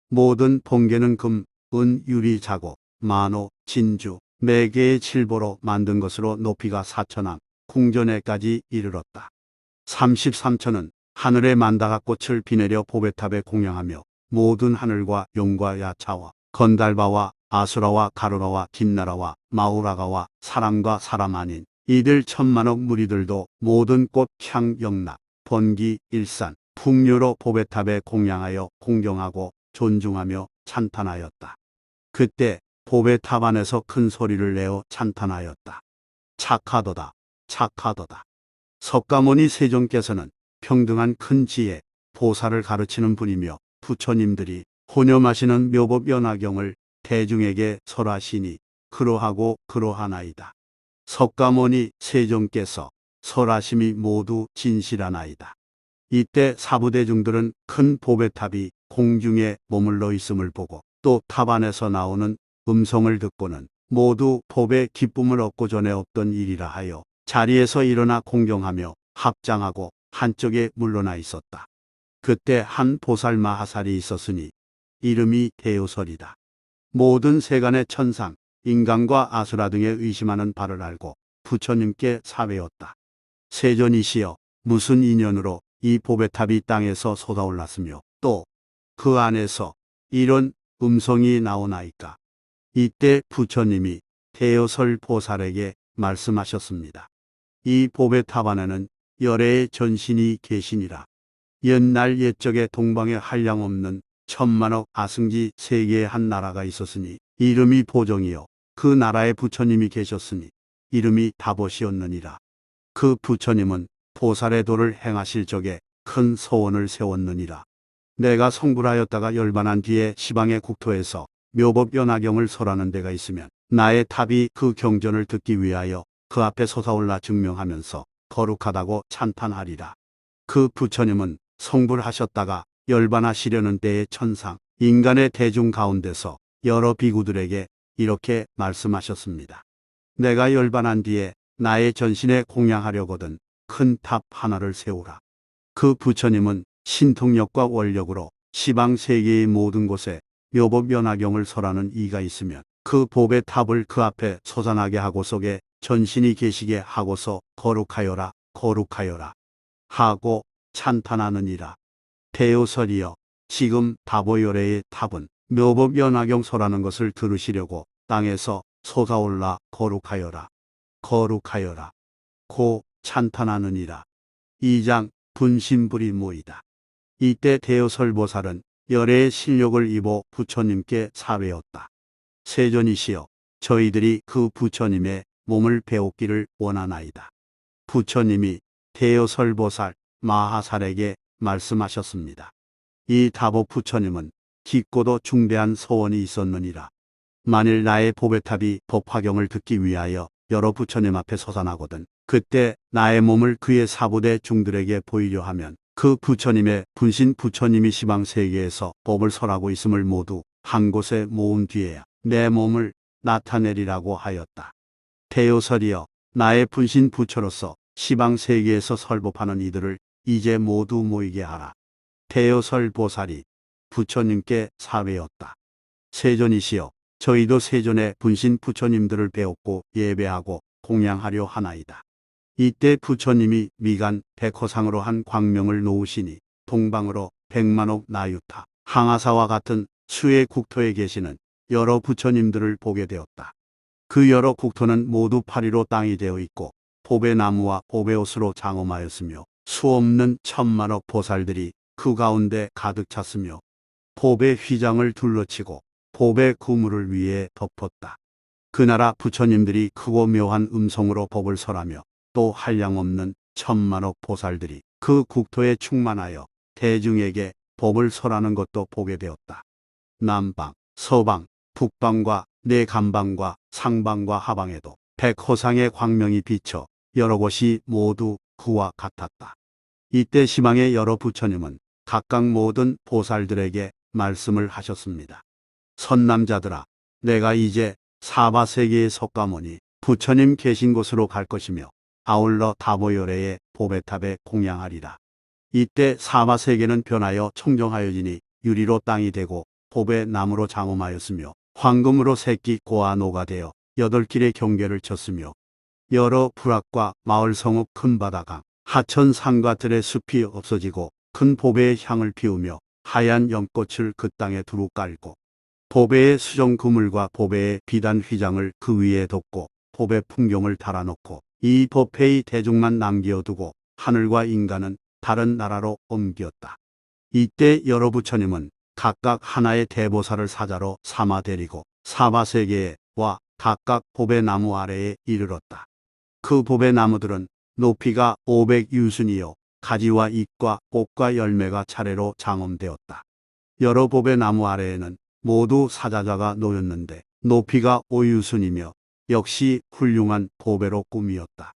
모든 번개는 금, 은, 유리, 자고, 만호, 진주, 매개의 칠보로 만든 것으로 높이가 4천암, 궁전에까지 이르렀다. 33천은 하늘의 만다가 꽃을 비내려 보배탑에 공양하며 모든 하늘과 용과 야차와 건달바와 아수라와 가루라와 김나라와 마우라가와 사람과 사람 아닌 이들 천만억 무리들도 모든 꽃, 향, 영락, 번기, 일산, 풍류로 보배탑에 공양하여 공경하고 존중하며 찬탄하였다. 그때 보배 탑 안에서 큰 소리를 내어 찬탄하였다. 착하도다, 착하도다. 석가모니 세존께서는 평등한 큰 지혜, 보살을 가르치는 분이며 부처님들이 혼여마시는 묘법 연화경을 대중에게 설하시니 그러하고 그러하나이다. 석가모니 세존께서 설하심이 모두 진실하나이다. 이때 사부대중들은 큰 보배탑이 공중에 머물러 있음을 보고 또 탑 안에서 나오는 음성을 듣고는 모두 법의 기쁨을 얻고 전에 없던 일이라 하여 자리에서 일어나 공경하며 합장하고 한쪽에 물러나 있었다. 그때 한 보살 마하살이 있었으니 이름이 대요설이다. 모든 세간의 천상, 인간과 아수라 등의 의심하는 바를 알고 부처님께 사외었다. 세존이시여, 무슨 인연으로 이 보배탑이 땅에서 솟아올랐으며 또 그 안에서 이런 음성이 나오나이까. 이때 부처님이 대요설 보살에게 말씀하셨습니다. 이 보배탑 안에는 열애의 전신이 계시니라. 옛날 옛적에 동방에 한량없는 천만억 아승지 세계의 한 나라가 있었으니 이름이 보정이요. 그 나라에 부처님이 계셨으니 이름이 다봇이었느니라. 그 부처님은 보살의 도를 행하실 적에 큰 소원을 세웠느니라. 내가 성불하였다가 열반한 뒤에 시방의 국토에서 묘법 연화경을 설하는 데가 있으면 나의 탑이 그 경전을 듣기 위하여 그 앞에 솟아올라 증명하면서 거룩하다고 찬탄하리라. 그 부처님은 성불하셨다가 열반하시려는 때의 천상, 인간의 대중 가운데서 여러 비구들에게 이렇게 말씀하셨습니다. 내가 열반한 뒤에 나의 전신에 공양하려거든 큰 탑 하나를 세우라. 그 부처님은 신통력과 원력으로 시방 세계의 모든 곳에 묘법 연화경을 설하는 이가 있으면 그 법의 탑을 그 앞에 솟아나게 하고 속에 전신이 계시게 하고서 거룩하여라, 거룩하여라 하고 찬탄하느니라. 대요설이여, 지금 다보열애의 탑은 묘법 연화경 설하는 것을 들으시려고 땅에서 솟아올라 거룩하여라, 거룩하여라 고 찬탄하느니라. 2장 분신불이 모이다. 이때 대요설보살은 열애의 실력을 입어 부처님께 사외었다. 세존이시여, 저희들이 그 부처님의 몸을 배웠기를 원하나이다. 부처님이 대요설보살 마하살에게 말씀하셨습니다. 이 다보 부처님은 깊고도 중대한 소원이 있었느니라. 만일 나의 보배탑이 법화경을 듣기 위하여 여러 부처님 앞에 솟아나거든 그때 나의 몸을 그의 사부대 중들에게 보이려 하면 그 부처님의 분신 부처님이 시방 세계에서 법을 설하고 있음을 모두 한 곳에 모은 뒤에야 내 몸을 나타내리라고 하였다. 대요설이여, 나의 분신 부처로서 시방 세계에서 설법하는 이들을 이제 모두 모이게 하라. 대요설 보살이 부처님께 사외었다. 세존이시여, 저희도 세존의 분신 부처님들을 배웠고 예배하고 공양하려 하나이다. 이때 부처님이 미간 백호상으로 한 광명을 놓으시니 동방으로 백만옥 나유타, 항아사와 같은 수의 국토에 계시는 여러 부처님들을 보게 되었다. 그 여러 국토는 모두 파리로 땅이 되어 있고 보배 나무와 보배 옷으로 장엄하였으며 수없는 천만억 보살들이 그 가운데 가득 찼으며 보배 휘장을 둘러치고 보배 구물을 위에 덮었다. 그 나라 부처님들이 크고 묘한 음성으로 법을 설하며 또 한량없는 천만억 보살들이 그 국토에 충만하여 대중에게 법을 설하는 것도 보게 되었다. 남방, 서방, 북방과 네 간방과 상방과 하방에도 백호상의 광명이 비쳐 여러 곳이 모두 그와 같았다. 이때 시방의 여러 부처님은 각각 모든 보살들에게 말씀을 하셨습니다. 선남자들아, 내가 이제 사바세계에 석가모니 부처님 계신 곳으로 갈 것이며 아울러 다보열애의 보배탑에 공양하리라. 이때 사바세계는 변하여 청정하여지니 유리로 땅이 되고 보배 나무로 장엄하였으며 황금으로 새끼 고아 노가 되어 8길의 경계를 쳤으며 여러 불악과 마을 성읍 큰 바다강 하천 산과 들의 숲이 없어지고 큰 보배의 향을 피우며 하얀 연꽃을 그 땅에 두루 깔고 보배의 수정 그물과 보배의 비단 휘장을 그 위에 덮고 보배 풍경을 달아놓고 이 법회의 대중만 남겨두고 하늘과 인간은 다른 나라로 옮겼다. 이때 여러 부처님은 각각 하나의 대보살을 사자로 삼아 데리고 사바세계와 각각 보배 나무 아래에 이르렀다. 그 보배 나무들은 높이가 500유순이요 가지와 잎과 꽃과 열매가 차례로 장엄되었다. 여러 보배 나무 아래에는 모두 사자자가 놓였는데 높이가 5유순이며 역시 훌륭한 보배로 꾸미었다.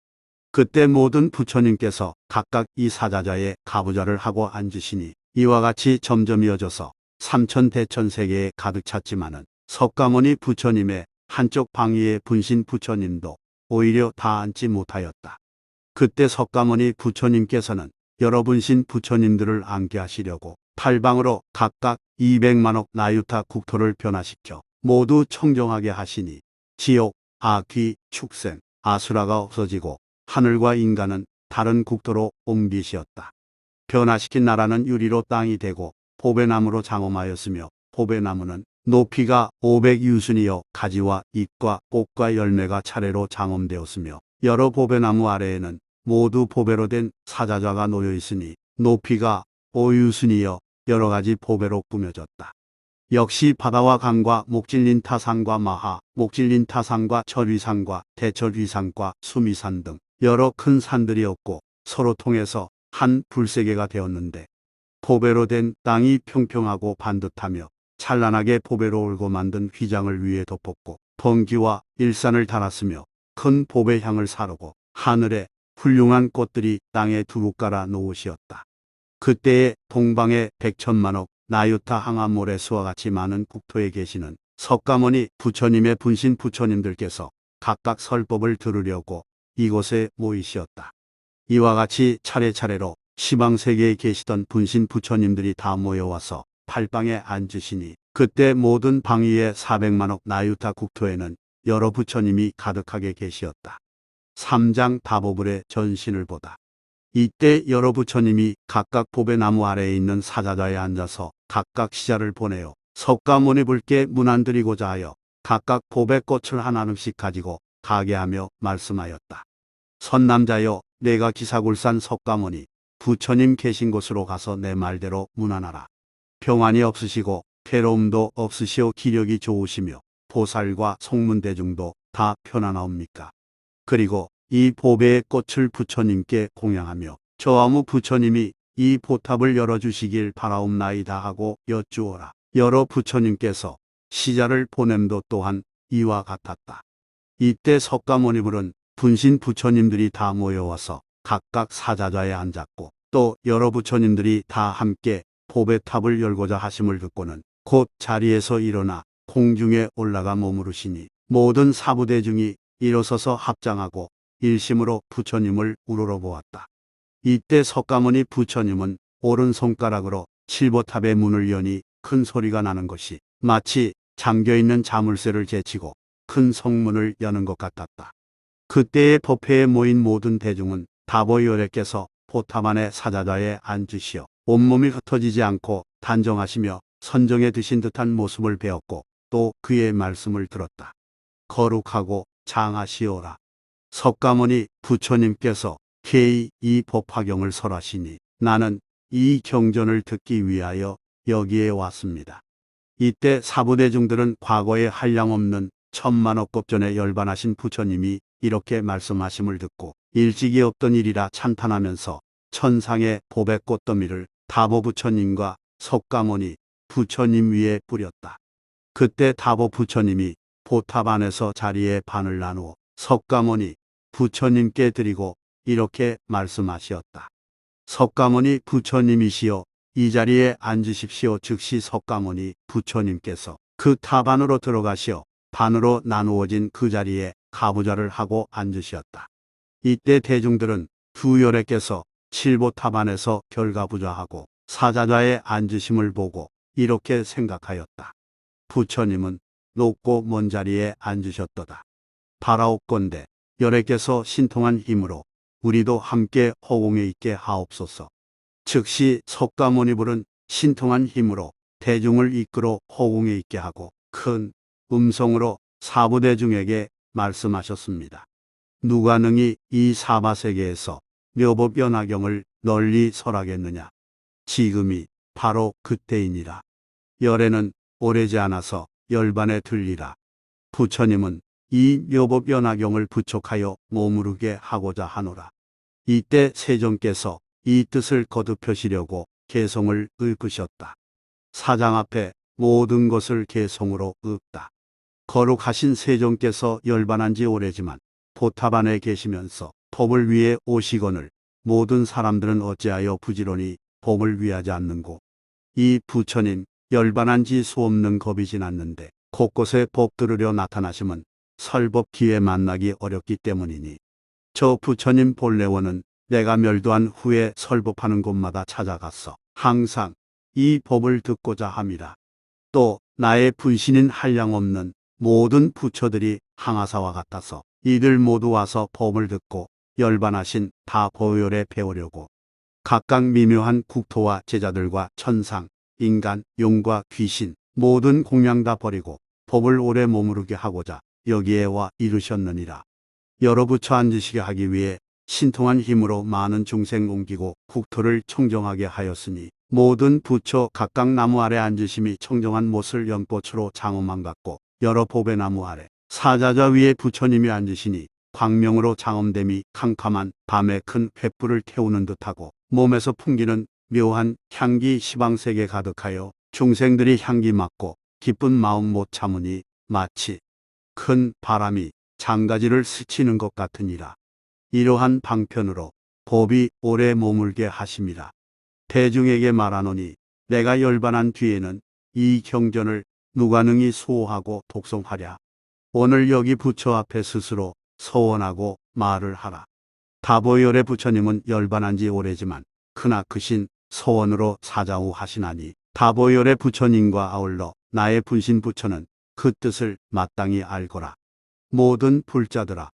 그때 모든 부처님께서 각각 이 사자자에 가부좌를 하고 앉으시니 이와 같이 점점 이어져서 삼천대천세계에 가득 찼지만은 석가모니 부처님의 한쪽 방위의 분신 부처님도 오히려 다 앉지 못하였다. 그때 석가모니 부처님께서는 여러 분신 부처님들을 앉게 하시려고 팔방으로 각각 200만억 나유타 국토를 변화시켜 모두 청정하게 하시니 지옥, 악귀, 축생, 아수라가 없어지고 하늘과 인간은 다른 국토로 옮기시었다. 변화시킨 나라는 유리로 땅이 되고 보배나무로 장엄하였으며 보배나무는 높이가 500유순이요 가지와 잎과 꽃과 열매가 차례로 장엄되었으며 여러 보배나무 아래에는 모두 보배로 된 사자자가 놓여 있으니 높이가 5유순이요 여러 가지 보배로 꾸며졌다. 역시 바다와 강과 목질린 타산과 마하, 목질린 타산과 철위산과 대철위산과 수미산 등 여러 큰 산들이 없고 서로 통해서 한 불세계가 되었는데 보배로 된 땅이 평평하고 반듯하며 찬란하게 보배로 올고 만든 휘장을 위에 덮었고 번기와 일산을 달았으며 큰 보배 향을 사르고 하늘에 훌륭한 꽃들이 땅에 두루 깔아 놓으시었다. 그때에 동방의 100천만억 나유타 항암모래수와 같이 많은 국토에 계시는 석가모니 부처님의 분신 부처님들께서 각각 설법을 들으려고 이곳에 모이시었다. 이와 같이 차례차례로 시방세계에 계시던 분신 부처님들이 다 모여와서 팔방에 앉으시니 그때 모든 방위의 400만억 나유타 국토에는 여러 부처님이 가득하게 계시었다. 3장 다보불의 전신을 보다. 이때 여러 부처님이 각각 보배나무 아래에 있는 사자자에 앉아서 각각 시자를 보내어 석가모니 불께 문안드리고자 하여 각각 보배꽃을 한 아름씩 가지고 가게 하며 말씀하였다. 선남자여, 내가 기사굴산 석가모니 부처님 계신 곳으로 가서 내 말대로 문안하라. 평안이 없으시고 괴로움도 없으시오 기력이 좋으시며 보살과 송문대중도 다 편안하옵니까? 그리고 이 보배의 꽃을 부처님께 공양하며 저아무 부처님이 이 보탑을 열어주시길 바라옵나이다 하고 여쭈어라. 여러 부처님께서 시자를 보냄도 또한 이와 같았다. 이때 석가모니불은 분신 부처님들이 다 모여와서 각각 사자자에 앉았고 또 여러 부처님들이 다 함께 보배탑을 열고자 하심을 듣고는 곧 자리에서 일어나 공중에 올라가 머무르시니 모든 사부대중이 일어서서 합장하고 일심으로 부처님을 우러러보았다. 이때 석가모니 부처님은 오른손가락으로 칠보탑의 문을 여니 큰 소리가 나는 것이 마치 잠겨있는 자물쇠를 제치고 큰 성문을 여는 것 같았다. 그때의 법회에 모인 모든 대중은 다보이어래께서 보탑 안에 사자자에 앉으시어 온몸이 흩어지지 않고 단정하시며 선정에 드신 듯한 모습을 배웠고 또 그의 말씀을 들었다. 거룩하고 장하시오라. 석가모니 부처님께서 개의 이 법화경을 설하시니 나는 이 경전을 듣기 위하여 여기에 왔습니다. 이때 사부대중들은 과거에 한량없는 천만억 법 전에 열반하신 부처님이 이렇게 말씀하심을 듣고 일찍이 없던 일이라 찬탄하면서 천상의 보배 꽃더미를 다보 부처님과 석가모니 부처님 위에 뿌렸다. 그때 다보 부처님이 보탑 안에서 자리에 반을 나누어 석가모니 부처님께 드리고 이렇게 말씀하시었다. 석가모니 부처님이시여 이 자리에 앉으십시오. 즉시 석가모니 부처님께서 그 탑 안으로 들어가시어 반으로 나누어진 그 자리에 가부좌를 하고 앉으셨다. 이때 대중들은 두 열애께서 칠보탑 안에서 결가부좌하고 사자좌에 앉으심을 보고 이렇게 생각하였다. 부처님은 높고 먼 자리에 앉으셨도다. 바라옵건대 열애께서 신통한 힘으로 우리도 함께 허공에 있게 하옵소서. 즉시 석가모니불은 신통한 힘으로 대중을 이끌어 허공에 있게 하고 큰 음성으로 사부대중에게 말씀하셨습니다. 누가 능히 이 사바세계에서 묘법연화경을 널리 설하겠느냐. 지금이 바로 그때이니라. 열애는 오래지 않아서 열반에 들리라. 부처님은 이 묘법 연화경을 부촉하여 머무르게 하고자 하노라. 이때 세종께서 이 뜻을 거듭하시려고 개성을 읊으셨다. 사장 앞에 모든 것을 개성으로 읊다. 거룩하신 세종께서 열반한 지 오래지만 보탑 안에 계시면서 법을 위해 오시거늘 모든 사람들은 어찌하여 부지런히 법을 위하지 않는고. 이 부처님 열반한 지 수없는 겁이 지났는데 곳곳에 법 들으려 나타나심은 설법 기회 만나기 어렵기 때문이니 저 부처님 본래원은 내가 멸도한 후에 설법하는 곳마다 찾아갔어 항상 이 법을 듣고자 함이라. 또 나의 분신인 한량없는 모든 부처들이 항아사와 같아서 이들 모두 와서 법을 듣고 열반하신 다보혈에 배우려고 각각 미묘한 국토와 제자들과 천상, 인간, 용과 귀신 모든 공양 다 버리고 법을 오래 머무르게 하고자 여기에 와 이르셨느니라. 여러 부처 앉으시게 하기 위해 신통한 힘으로 많은 중생 옮기고 국토를 청정하게 하였으니 모든 부처 각각 나무 아래 앉으심이 청정한 못을 연꽃으로 장엄한 같고 여러 법의 나무 아래 사자자 위에 부처님이 앉으시니 광명으로 장엄됨이 캄캄한 밤에 큰 횃불을 태우는 듯하고 몸에서 풍기는 묘한 향기 시방색에 가득하여 중생들이 향기 맡고 기쁜 마음 못 참으니 마치 큰 바람이 장가지를 스치는 것 같으니라. 이러한 방편으로 법이 오래 머물게 하심이라. 대중에게 말하노니 내가 열반한 뒤에는 이 경전을 누가 능히 수호하고 독송하랴. 오늘 여기 부처 앞에 스스로 서원하고 말을 하라. 다보열의 부처님은 열반한 지 오래지만 크나크신 서원으로 사자후 하시나니 다보열의 부처님과 아울러 나의 분신 부처는 그 뜻을 마땅히 알거라. 모든 불자들아,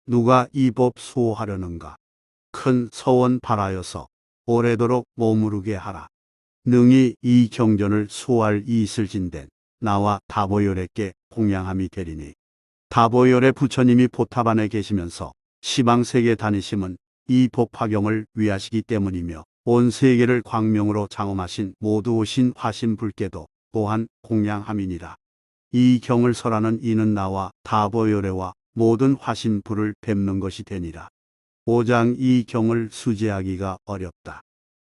누가 이 법 수호하려는가? 큰 서원 바라여서 오래도록 머무르게 하라. 능히 이 경전을 수호할 이 있을진된 나와 다보열에게 공양함이 되리니. 다보열의 부처님이 보탑 안에 계시면서 시방세계 다니심은 이 법화경을 위하시기 때문이며 온 세계를 광명으로 장엄하신 모두 오신 화신 불께도 또한 공양함이니라. 이 경을 설하는 이는 나와 다보열애와 모든 화신 불을 뵙는 것이 되니라. 5장 이 경을 수제하기가 어렵다.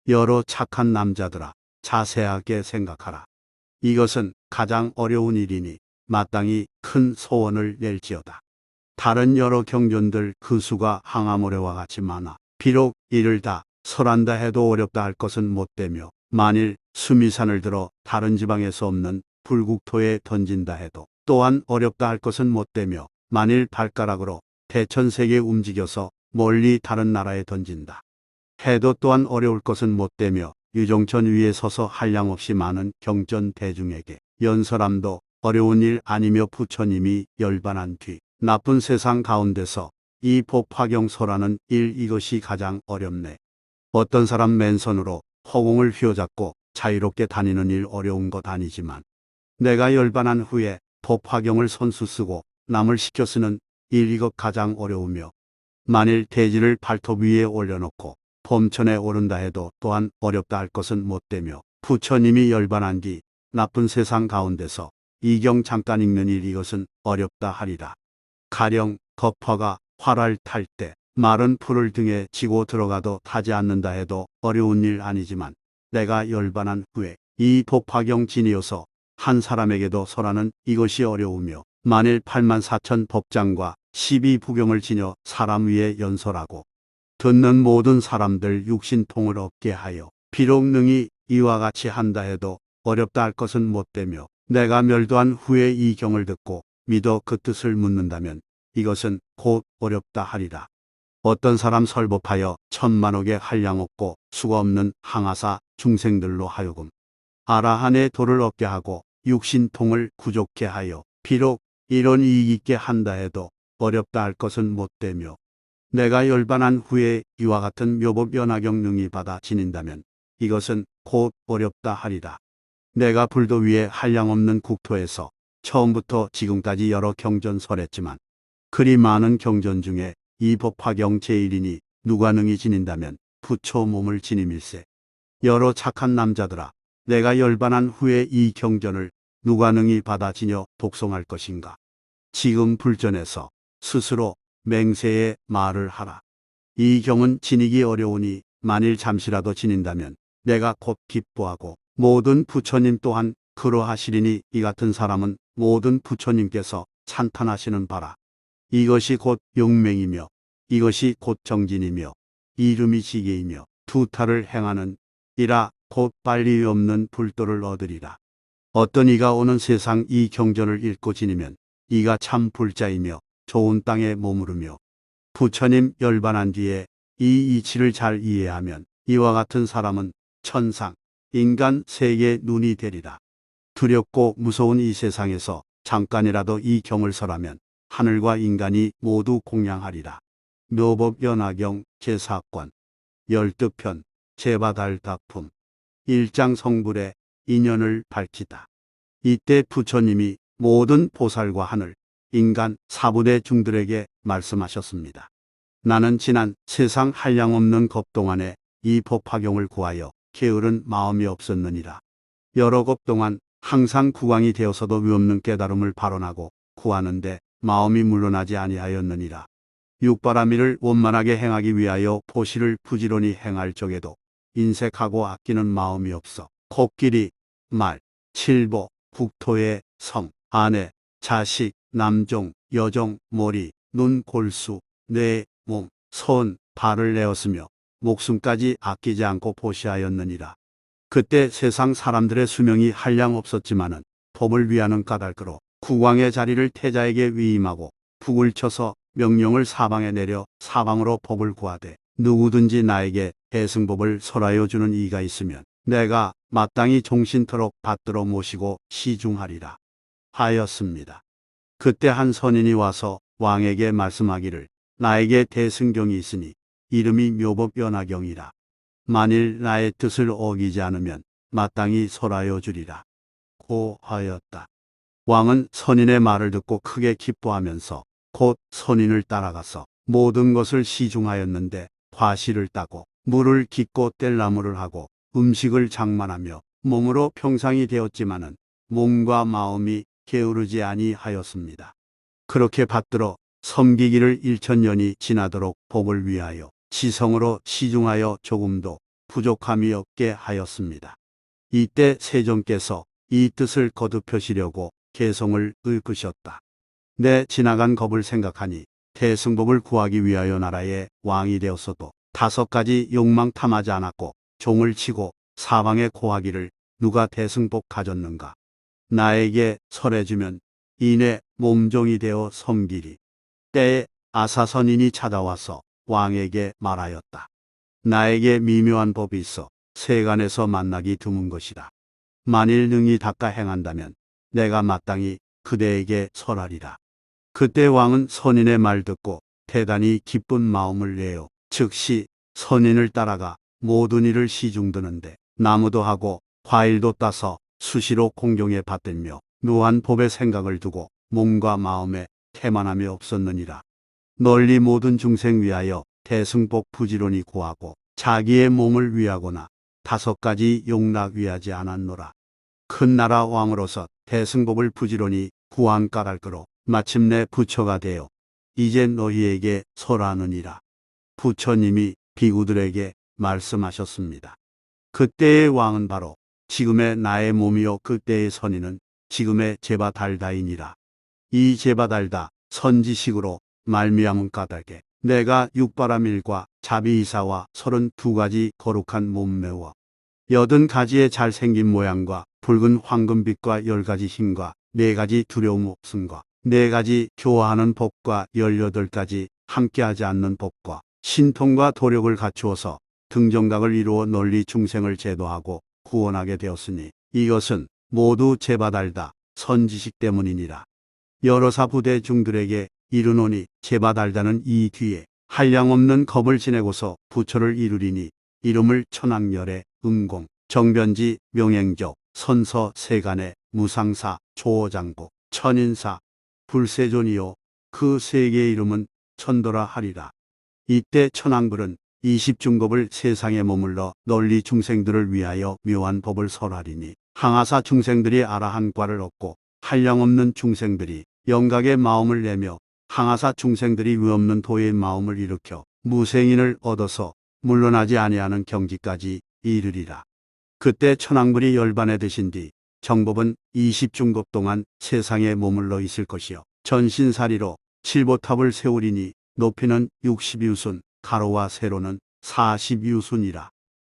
여러 착한 남자들아, 자세하게 생각하라. 이것은 가장 어려운 일이니 마땅히 큰 소원을 낼지어다. 다른 여러 경전들 그 수가 항아모래와 같이 많아 비록 이를 다 설한다 해도 어렵다 할 것은 못되며 만일 수미산을 들어 다른 지방에서 없는 불국토에 던진다 해도 또한 어렵다 할 것은 못되며 만일 발가락으로 대천세계에 움직여서 멀리 다른 나라에 던진다 해도 또한 어려울 것은 못되며 유종천 위에 서서 한량없이 많은 경전 대중에게 연설함도 어려운 일 아니며 부처님이 열반한 뒤 나쁜 세상 가운데서 이 법화경설하는 일 이것이 가장 어렵네. 어떤 사람 맨손으로 허공을 휘어잡고 자유롭게 다니는 일 어려운 것 아니지만 내가 열반한 후에 법화경을 손수 쓰고 남을 시켜 쓰는 일 이것 가장 어려우며 만일 대지를 발톱 위에 올려놓고 범천에 오른다 해도 또한 어렵다 할 것은 못되며 부처님이 열반한 뒤 나쁜 세상 가운데서 이 경 잠깐 읽는 일 이것은 어렵다 하리라. 가령 덮어가 활을 탈 때 마른 풀을 등에 지고 들어가도 타지 않는다 해도 어려운 일 아니지만 내가 열반한 후에 이 법화경 지니어서 한 사람에게도 설하는 이것이 어려우며 만일 84,000 법장과 12부경을 지녀 사람 위에 연설하고 듣는 모든 사람들 육신통을 얻게 하여 비록 능히 이와 같이 한다 해도 어렵다 할 것은 못되며 내가 멸도한 후에 이 경을 듣고 믿어 그 뜻을 묻는다면 이것은 곧 어렵다 하리라. 어떤 사람 설법하여 천만억의 한량 없고 수가 없는 항아사 중생들로 하여금 아라한의 도를 얻게 하고 육신통을 구족케 하여 비록 이런 이익 있게 한다 해도 어렵다 할 것은 못되며 내가 열반한 후에 이와 같은 묘법 연화경 능히 받아 지닌다면 이것은 곧 어렵다 하리라. 내가 불도 위에 한량 없는 국토에서 처음부터 지금까지 여러 경전 설했지만 그리 많은 경전 중에 이 법화경 제1이니 누가 능히 지닌다면 부처 몸을 지님일세. 여러 착한 남자들아, 내가 열반한 후에 이 경전을 누가 능히 받아 지녀 독송할 것인가. 지금 불전에서 스스로 맹세의 말을 하라. 이 경은 지니기 어려우니 만일 잠시라도 지닌다면 내가 곧 기뻐하고 모든 부처님 또한 그러하시리니 이 같은 사람은 모든 부처님께서 찬탄하시는 바라. 이것이 곧 용맹이며 이것이 곧 정진이며 이름이 지게이며 두타를 행하는 이라 곧 빨리 없는 불도를 얻으리라. 어떤 이가 오는 세상 이 경전을 읽고 지니면 이가 참 불자이며 좋은 땅에 머무르며 부처님 열반한 뒤에 이 이치를 잘 이해하면 이와 같은 사람은 천상, 인간 세계의 눈이 되리라. 두렵고 무서운 이 세상에서 잠깐이라도 이 경을 설하면 하늘과 인간이 모두 공양하리라. 묘법연화경 제4권 12편 제바달다품 1장 성불의 인연을 밝히다. 이때 부처님이 모든 보살과 하늘, 인간, 사부대 중들에게 말씀하셨습니다. 나는 지난 세상 한량없는 겁 동안에 이 법화경을 구하여 게으른 마음이 없었느니라. 여러 겁 동안 항상 구광이 되어서도 위없는 깨달음을 발언하고 구하는데 마음이 물러나지 아니하였느니라. 육바라밀을 원만하게 행하기 위하여 보시를 부지런히 행할 적에도 인색하고 아끼는 마음이 없어 코끼리, 말, 칠보, 국토의 성, 아내, 자식, 남종, 여종, 머리, 눈, 골수, 뇌, 몸, 손, 발을 내었으며 목숨까지 아끼지 않고 보시하였느니라. 그때 세상 사람들의 수명이 한량 없었지만은 법을 위하는 까닭으로 국왕의 자리를 태자에게 위임하고 북을 쳐서 명령을 사방에 내려 사방으로 법을 구하되 누구든지 나에게 대승법을 설하여 주는 이가 있으면 내가 마땅히 종신토록 받들어 모시고 시중하리라 하였습니다. 그때 한 선인이 와서 왕에게 말씀하기를 나에게 대승경이 있으니 이름이 묘법연화경이라. 만일 나의 뜻을 어기지 않으면 마땅히 설하여 주리라 고 하였다. 왕은 선인의 말을 듣고 크게 기뻐하면서 곧 선인을 따라가서 모든 것을 시중하였는데 과실을 따고 물을 깃고 뗄나무를 하고 음식을 장만하며 몸으로 평상이 되었지만은 몸과 마음이 게으르지 아니하였습니다. 그렇게 받들어 섬기기를 1000년이 지나도록 법을 위하여 지성으로 시중하여 조금도 부족함이 없게 하였습니다. 이때 세종께서 이 뜻을 거듭하시려고 개성을 읊으셨다. 내 지나간 겁을 생각하니 대승법을 구하기 위하여 나라의 왕이 되었어도 5가지 욕망 탐하지 않았고 종을 치고 사방에 고하기를 누가 대승법 가졌는가. 나에게 설해주면 이내 몸종이 되어 섬기리. 때에 아사선인이 찾아와서 왕에게 말하였다. 나에게 미묘한 법이 있어 세간에서 만나기 드문 것이다. 만일 능히 닦아 행한다면 내가 마땅히 그대에게 설하리라. 그때 왕은 선인의 말 듣고 대단히 기쁜 마음을 내어 즉시 선인을 따라가 모든 일을 시중드는데 나무도 하고 과일도 따서 수시로 공경에 받들며 묘한 법의 생각을 두고 몸과 마음에 태만함이 없었느니라. 널리 모든 중생 위하여 대승복 부지런히 구하고 자기의 몸을 위하거나 5가지 용락 위하지 않았노라. 큰 나라 왕으로서 대승법을 부지런히 구한 까닭으로 마침내 부처가 되어 이제 너희에게 설하느니라. 부처님이 비구들에게 말씀하셨습니다. 그때의 왕은 바로 지금의 나의 몸이요 그때의 선인은 지금의 제바달다이니라. 이 제바달다 선지식으로 말미암은 까닭에 내가 육바라밀과 자비이사와 32가지 거룩한 몸매와 80가지의 잘생긴 모양과 붉은 황금빛과 10가지 힘과 4가지 두려움 없음과 4가지 교화하는 법과 18가지 함께하지 않는 법과 신통과 도력을 갖추어서 등정각을 이루어 널리 중생을 제도하고 구원하게 되었으니 이것은 모두 제바달다 선지식 때문이니라. 여러사 부대 중들에게 이르노니 제바달다는 이 뒤에 한량없는 겁을 지내고서 부처를 이루리니 이름을 천왕열애, 음공, 정변지, 명행적, 선서, 세간의, 무상사, 조어장부, 천인사, 불세존이요 그 세 개의 이름은 천도라 하리라. 이때 천왕불은 20중법을 세상에 머물러 널리 중생들을 위하여 묘한 법을 설하리니 항아사 중생들이 아라한과를 얻고 한량없는 중생들이 영각의 마음을 내며 항아사 중생들이 위없는 도의 마음을 일으켜 무생인을 얻어서 물러나지 아니하는 경지까지 이르리라. 그때 천황불이 열반에 드신 뒤 정법은 20중급 동안 세상에 머물러 있을 것이요 전신사리로 칠보탑을 세우리니 높이는 60유순, 가로와 세로는 40유순이라.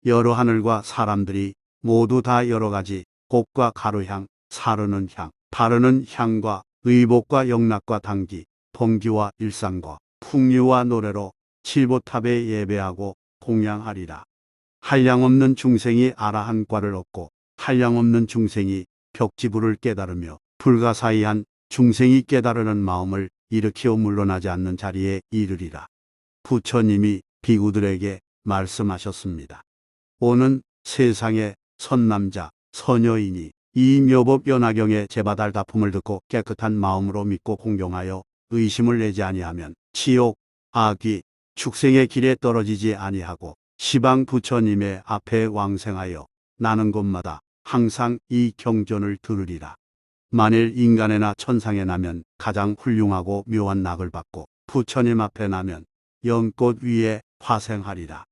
여러 하늘과 사람들이 모두 다 여러 가지 곡과 가루향, 사르는 향, 바르는 향과 의복과 영락과 당기, 동기와 일상과 풍류와 노래로 칠보탑에 예배하고 공양하리라. 한량없는 중생이 아라한과를 얻고 한량없는 중생이 벽지부를 깨달으며 불가사의한 중생이 깨달으는 마음을 일으키어 물러나지 않는 자리에 이르리라. 부처님이 비구들에게 말씀하셨습니다. 오는 세상의 선남자, 선여인이 이 묘법 연화경의 제바달 다품을 듣고 깨끗한 마음으로 믿고 공경하여 의심을 내지 아니하면 지옥, 악귀, 축생의 길에 떨어지지 아니하고 시방 부처님의 앞에 왕생하여 나는 곳마다 항상 이 경전을 들으리라. 만일 인간에나 천상에 나면 가장 훌륭하고 묘한 낙을 받고 부처님 앞에 나면 연꽃 위에 화생하리라.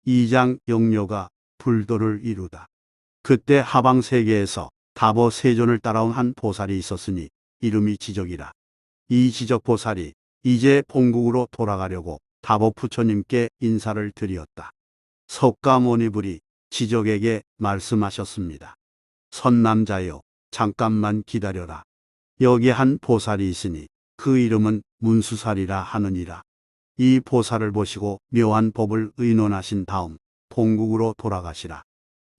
이장 영료가 불도를 이루다. 그때 하방 세계에서 다보 세존을 따라온 한 보살이 있었으니 이름이 지적이라. 이 지적보살이 이제 본국으로 돌아가려고 다보 부처님께 인사를 드리었다. 석가모니불이 지적에게 말씀하셨습니다. 선남자여, 잠깐만 기다려라. 여기 한 보살이 있으니 그 이름은 문수살이라 하느니라. 이 보살을 보시고 묘한 법을 의논하신 다음 본국으로 돌아가시라.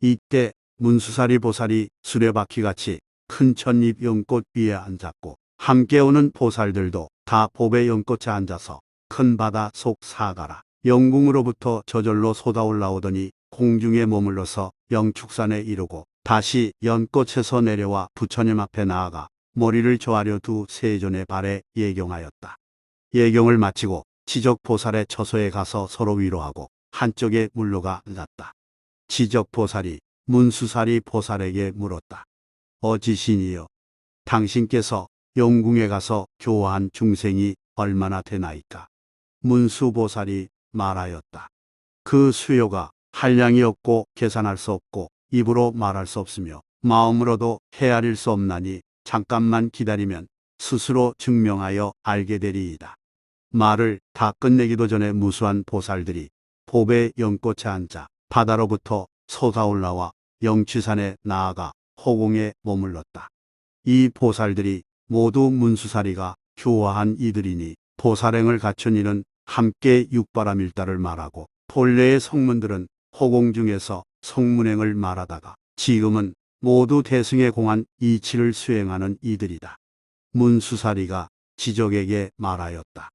이때 문수살이 보살이 수레바퀴같이 큰 찻잎 연꽃 위에 앉았고 함께 오는 보살들도 다 법의 연꽃에 앉아서 큰 바다 속 사가라 영궁으로부터 저절로 쏟아올라오더니 공중에 머물러서 영축산에 이르고 다시 연꽃에서 내려와 부처님 앞에 나아가 머리를 조아려 두 세존의 발에 예경하였다. 예경을 마치고 지적보살의 처소에 가서 서로 위로하고 한쪽에 물러가 앉았다. 지적보살이 문수살이 보살에게 물었다. 어지신이여, 당신께서 영궁에 가서 교화한 중생이 얼마나 되나이까? 문수보살이 말하였다. 그 수요가 한량이 없고 계산할 수 없고 입으로 말할 수 없으며 마음으로도 헤아릴 수 없나니 잠깐만 기다리면 스스로 증명하여 알게 되리이다. 말을 다 끝내기도 전에 무수한 보살들이 법의 연꽃에 앉아 바다로부터 솟아올라와 영취산에 나아가 호공에 머물렀다. 이 보살들이 모두 문수사리가 교화한 이들이니 보살행을 갖춘 이는 함께 육바라밀다를 말하고 본래의 성문들은 호공 중에서 성문행을 말하다가 지금은 모두 대승에 공한 이치를 수행하는 이들이다. 문수사리가 지적에게 말하였다.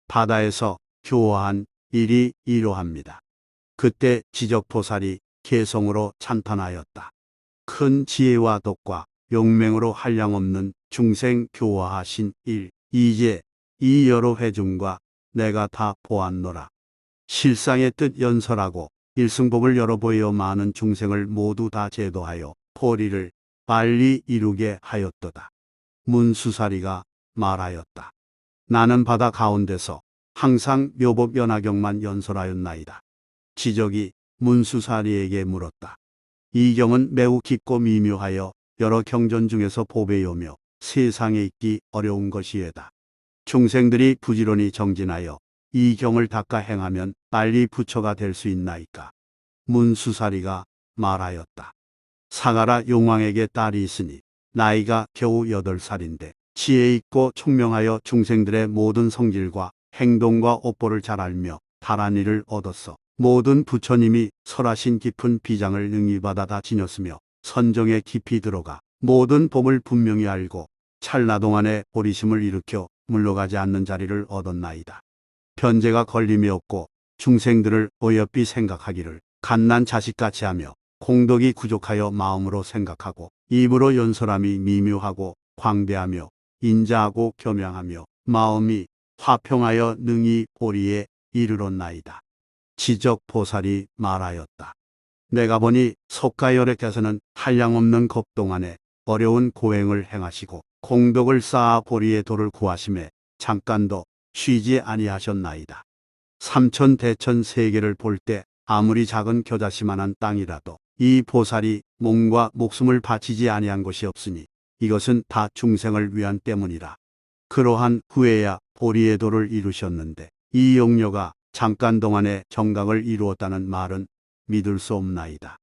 바다에서 교화한 일이 이러합니다. 그때 지적보살이 개성으로 찬탄하였다. 큰 지혜와 덕과 용맹으로 한량없는 중생 교화하신 일, 이제 이 여러 회중과 내가 다 보았노라. 실상의 뜻 연설하고 일승법을 열어 보여 많은 중생을 모두 다 제도하여 포리를 빨리 이루게 하였도다. 문수사리가 말하였다. 나는 바다 가운데서 항상 묘법 연화경만 연설하였나이다. 지적이 문수사리에게 물었다. 이 경은 매우 깊고 미묘하여 여러 경전 중에서 보배요며 세상에 있기 어려운 것이에다. 중생들이 부지런히 정진하여 이 경을 닦아 행하면 빨리 부처가 될 수 있나이까? 문수사리가 말하였다. 사가라 용왕에게 딸이 있으니 나이가 겨우 8살인데 지혜 있고 총명하여 중생들의 모든 성질과 행동과 업보를 잘 알며 달한 일을 얻었어. 모든 부처님이 설하신 깊은 비장을 능히 받아 다 지녔으며 선정에 깊이 들어가 모든 법을 분명히 알고 찰나 동안에 보리심을 일으켜 물러가지 않는 자리를 얻었나이다. 변제가 걸림이 없고 중생들을 어여삐 생각하기를 갓난 자식같이 하며 공덕이 부족하여 마음으로 생각하고 입으로 연설함이 미묘하고 광대하며 인자하고 겸양하며 마음이 화평하여 능히 보리에 이르렀나이다. 지적보살이 말하였다. 내가 보니 석가열애께서는 한량없는 겁 동안에 어려운 고행을 행하시고 공덕을 쌓아 보리의 도를 구하심에 잠깐도 쉬지 아니하셨나이다. 삼천 대천 세계를 볼 때 아무리 작은 겨자씨만한 땅이라도 이 보살이 몸과 목숨을 바치지 아니한 것이 없으니 이것은 다 중생을 위한 때문이라. 그러한 후에야 보리의 도를 이루셨는데 이 용녀가 잠깐 동안에 정각을 이루었다는 말은 믿을 수 없나이다.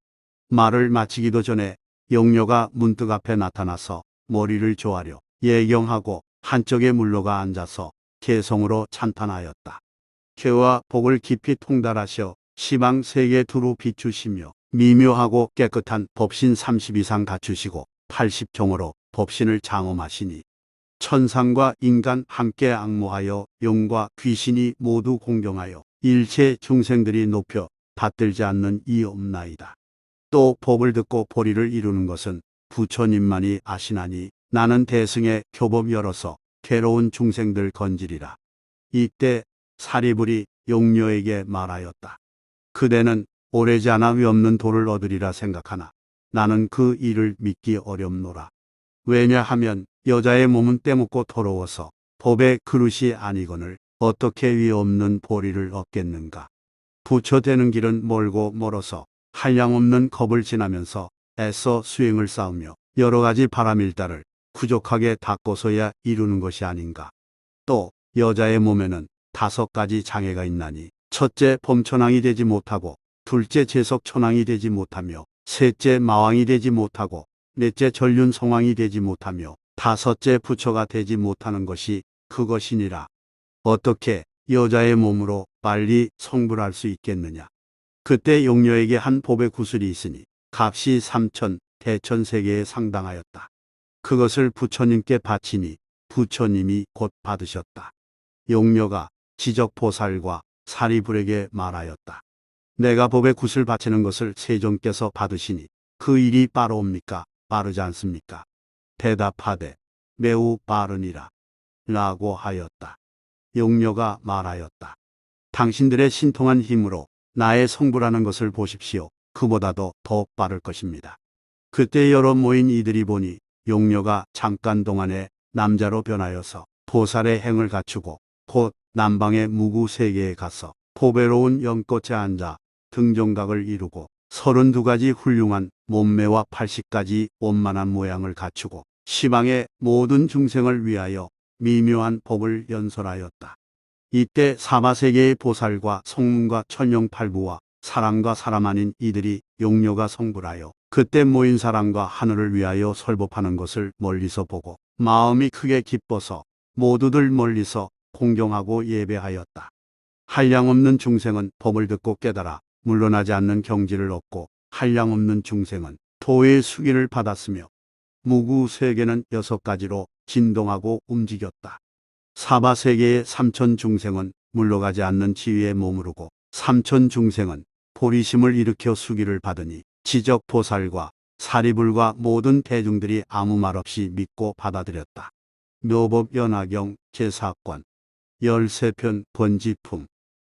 말을 마치기도 전에 용녀가 문득 앞에 나타나서 머리를 조아려 예경하고 한쪽에 물러가 앉아서 개성으로 찬탄하였다. 개와 복을 깊이 통달하셔 시방 세계 두루 비추시며 미묘하고 깨끗한 법신 30 이상 갖추시고 80종으로 법신을 장엄하시니 천상과 인간 함께 앙모하여 용과 귀신이 모두 공경하여 일체 중생들이 높여 받들지 않는 이 없나이다. 또 법을 듣고 보리를 이루는 것은 부처님만이 아시나니 나는 대승의 교법 열어서 괴로운 중생들 건지리라. 이때 사리불이 용녀에게 말하였다. 그대는 오래지 않아 위없는 도를 얻으리라 생각하나 나는 그 일을 믿기 어렵노라. 왜냐하면 여자의 몸은 때묻고 더러워서 법의 그릇이 아니거늘 어떻게 위없는 보리를 얻겠는가. 부처 되는 길은 멀고 멀어서 한량없는 겁을 지나면서 애써 수행을 쌓으며 여러 가지 바람일다를 부족하게 닦고서야 이루는 것이 아닌가. 또 여자의 몸에는 5가지 장애가 있나니 첫째 범천왕이 되지 못하고 둘째 재석천왕이 되지 못하며 셋째 마왕이 되지 못하고 넷째 전륜성왕이 되지 못하며 다섯째 부처가 되지 못하는 것이 그것이니라. 어떻게 여자의 몸으로 빨리 성불할 수 있겠느냐. 그때 용녀에게 한 법의 구슬이 있으니 값이 3천 대천세계에 상당하였다. 그것을 부처님께 바치니 부처님이 곧 받으셨다. 용녀가 지적보살과 사리불에게 말하였다. 내가 법의 구슬 바치는 것을 세존께서 받으시니 그 일이 빠르옵니까? 빠르지 않습니까? 대답하되 매우 빠르니라 라고 하였다. 용녀가 말하였다. 당신들의 신통한 힘으로 나의 성불하는 것을 보십시오. 그보다도 더 빠를 것입니다. 그때 여러 모인 이들이 보니 용녀가 잠깐 동안에 남자로 변하여서 보살의 행을 갖추고 곧 남방의 무구 세계에 가서 보배로운 연꽃에 앉아 등종각을 이루고 32가지 훌륭한 몸매와 80가지 원만한 모양을 갖추고 시방의 모든 중생을 위하여 미묘한 법을 연설하였다. 이때 사바세계의 보살과 성문과 천룡팔부와 사람과 사람 아닌 이들이 용녀가 성불하여 그때 모인 사람과 하늘을 위하여 설법하는 것을 멀리서 보고 마음이 크게 기뻐서 모두들 멀리서 공경하고 예배하였다. 한량없는 중생은 법을 듣고 깨달아 물러나지 않는 경지를 얻고 한량없는 중생은 도의 수기를 받았으며 무구 세계는 6가지로 진동하고 움직였다. 사바세계의 3천 중생은 물러가지 않는 지위에 머무르고 3천 중생은 보리심을 일으켜 수기를 받으니 지적보살과 사리불과 모든 대중들이 아무 말 없이 믿고 받아들였다. 묘법연화경 제4권 13편 번지품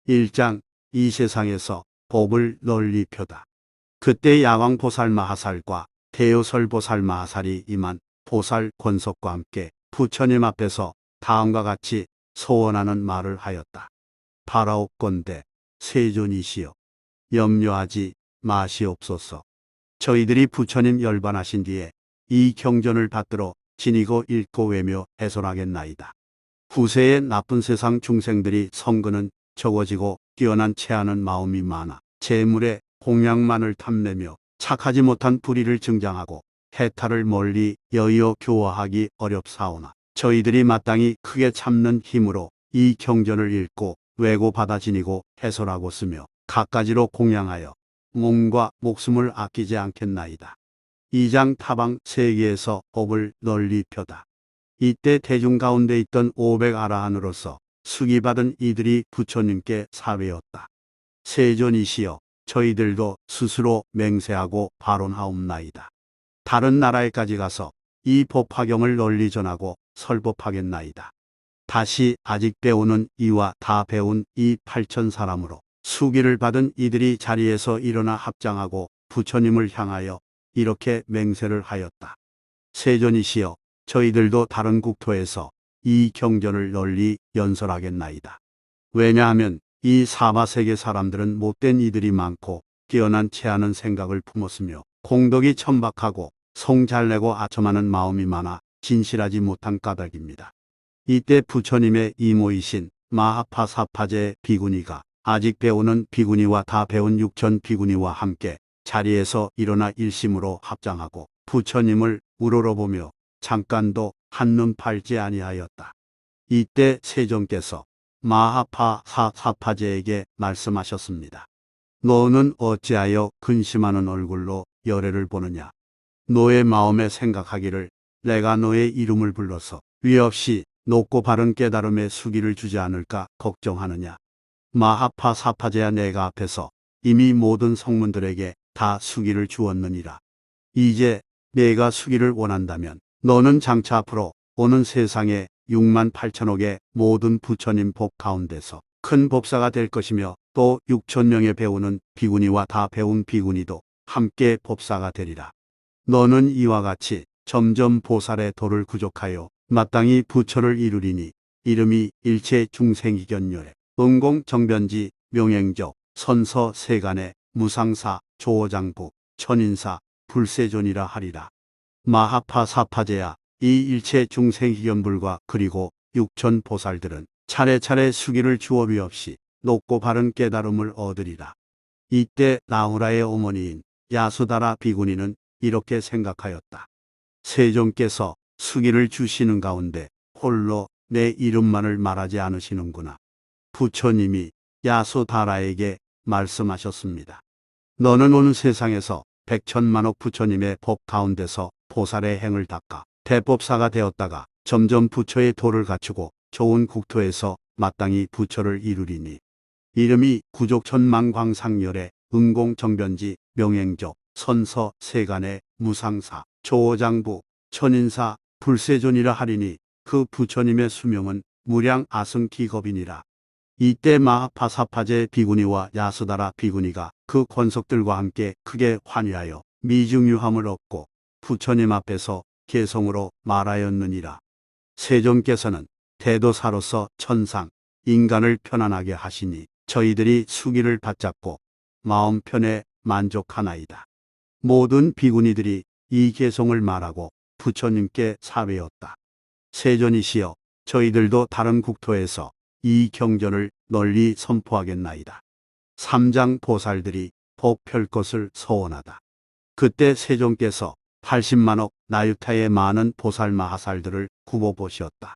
1장 이 세상에서 법을 널리 펴다. 그때 야왕보살 마하살과 대요설보살 마하살이 임한 보살 권석과 함께 부처님 앞에서 다음과 같이 소원하는 말을 하였다. 바라옵건대 세존이시여 염려하지 마시옵소서. 저희들이 부처님 열반하신 뒤에 이 경전을 받들어 지니고 읽고 외며 해설하겠나이다. 후세에 나쁜 세상 중생들이 성근은 적어지고 뛰어난 체하는 마음이 많아 재물에 공양만을 탐내며 착하지 못한 불의를 증장하고 해탈을 멀리 여의어 교화하기 어렵사오나 저희들이 마땅히 크게 참는 힘으로 이 경전을 읽고 외고 받아 지니고 해설하고 쓰며 갖가지로 공양하여 몸과 목숨을 아끼지 않겠나이다. 2장 타방 세계에서 법을 널리 펴다. 이때 대중 가운데 있던 500아라한으로서 수기받은 이들이 부처님께 사외었다. 세존이시여 저희들도 스스로 맹세하고 발언하옵나이다. 다른 나라에까지 가서 이 법화경을 널리 전하고 설법하겠나이다. 다시 아직 배우는 이와 다 배운 이 8천 사람으로 수기를 받은 이들이 자리에서 일어나 합장하고 부처님을 향하여 이렇게 맹세를 하였다. 세존이시여 저희들도 다른 국토에서 이 경전을 널리 연설하겠나이다. 왜냐하면 이 사바세계 사람들은 못된 이들이 많고 뛰어난 체하는 생각을 품었으며 공덕이 천박하고 성 잘내고 아첨하는 마음이 많아 진실하지 못한 까닭입니다. 이때 부처님의 이모이신 마하파사파제 비구니가 아직 배우는 비구니와 다 배운 육천 비구니와 함께 자리에서 일어나 일심으로 합장하고 부처님을 우러러보며 잠깐도 한눈 팔지 아니하였다. 이때 세존께서 마하파사파제에게 말씀하셨습니다. 너는 어찌하여 근심하는 얼굴로 열애를 보느냐. 너의 마음에 생각하기를 내가 너의 이름을 불러서 위 없이 높고 바른 깨달음의 수기를 주지 않을까 걱정하느냐. 마하파사파제야, 내가 앞에서 이미 모든 성문들에게 다 수기를 주었느니라. 이제 내가 수기를 원한다면 너는 장차 앞으로 오는 세상에 6만 8천억의 모든 부처님 법 가운데서 큰 법사가 될 것이며 또 6천 명의 배우는 비구니와 다 배운 비구니도 함께 법사가 되리라. 너는 이와 같이 점점 보살의 도를 구족하여 마땅히 부처를 이루리니 이름이 일체 중생이견열애 응공정변지 명행적 선서 세간의 무상사 조어장부 천인사 불세존이라 하리라. 마하파사파제야, 이 일체 중생희견불과 그리고 육천 보살들은 차례차례 수기를 주어 위 없이 높고 바른 깨달음을 얻으리라. 이때 나후라의 어머니인 야수다라 비구니는 이렇게 생각하였다. 세존께서 수기를 주시는 가운데 홀로 내 이름만을 말하지 않으시는구나. 부처님이 야수다라에게 말씀하셨습니다. 너는 온 세상에서 백천만억 부처님의 법 가운데서 보살의 행을 닦아 대법사가 되었다가 점점 부처의 도를 갖추고 좋은 국토에서 마땅히 부처를 이루리니 이름이 구족천만광상열의 응공정변지 명행적 선서 세간의 무상사 조어장부 천인사 불세존이라 하리니 그 부처님의 수명은 무량 아승기겁이니라. 이때 마하파사파제 비구니와 야수다라 비구니가 그 권속들과 함께 크게 환희하여 미증유함을 얻고 부처님 앞에서 개성으로 말하였느니라. 세존께서는 대도사로서 천상 인간을 편안하게 하시니 저희들이 수기를 받잡고 마음 편에 만족하나이다. 모든 비구니들이 이 개성을 말하고 부처님께 사외었다. 세존이시여, 저희들도 다른 국토에서 이 경전을 널리 선포하겠나이다. 삼장 보살들이 복 펼 것을 소원하다. 그때 세존께서 80만억 나유타의 많은 보살 마하살들을 굽어보시었다.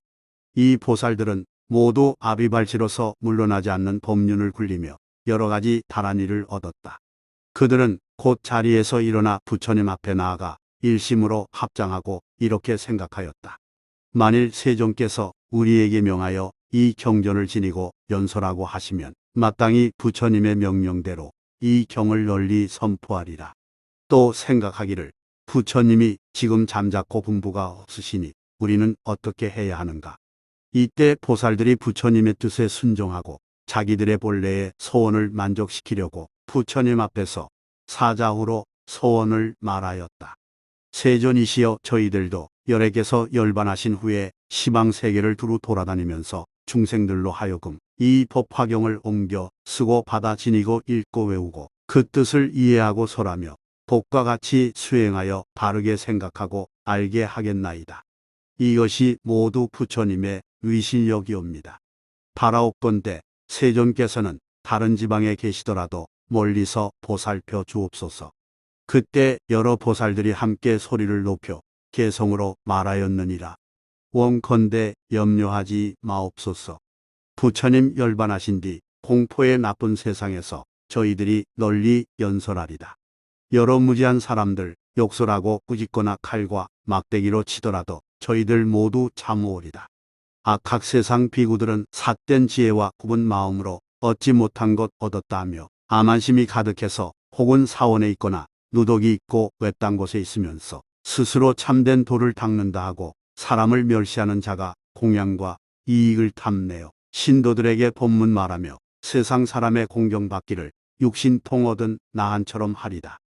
이 보살들은 모두 아비발치로서 물러나지 않는 법륜을 굴리며 여러 가지 다란 일을 얻었다. 그들은 곧 자리에서 일어나 부처님 앞에 나아가 일심으로 합장하고 이렇게 생각하였다. 만일 세존께서 우리에게 명하여 이 경전을 지니고 연설하고 하시면 마땅히 부처님의 명령대로 이 경을 널리 선포하리라. 또 생각하기를 부처님이 지금 잠자코 분부가 없으시니 우리는 어떻게 해야 하는가. 이때 보살들이 부처님의 뜻에 순종하고 자기들의 본래의 소원을 만족시키려고 부처님 앞에서 사자후로 소원을 말하였다. 세존이시여, 저희들도 열에게서 열반하신 후에 시방세계를 두루 돌아다니면서 중생들로 하여금 이 법화경을 옮겨 쓰고 받아 지니고 읽고 외우고 그 뜻을 이해하고 설하며 복과 같이 수행하여 바르게 생각하고 알게 하겠나이다. 이것이 모두 부처님의 위신력이옵니다. 바라옵건대 세존께서는 다른 지방에 계시더라도 멀리서 보살펴 주옵소서. 그때 여러 보살들이 함께 소리를 높여 개성으로 말하였느니라. 원컨대 염려하지 마옵소서. 부처님 열반하신 뒤 공포의 나쁜 세상에서 저희들이 널리 연설하리다. 여러 무지한 사람들 욕설하고 꾸짖거나 칼과 막대기로 치더라도 저희들 모두 참으오리다. 악학 세상 비구들은 삿된 지혜와 굽은 마음으로 얻지 못한 것 얻었다 하며 암한심이 가득해서 혹은 사원에 있거나 누독이 있고 외딴 곳에 있으면서 스스로 참된 도를 닦는다 하고 사람을 멸시하는 자가 공양과 이익을 탐내어 신도들에게 법문 말하며 세상 사람의 공경받기를 육신통 얻은 나한처럼 하리다.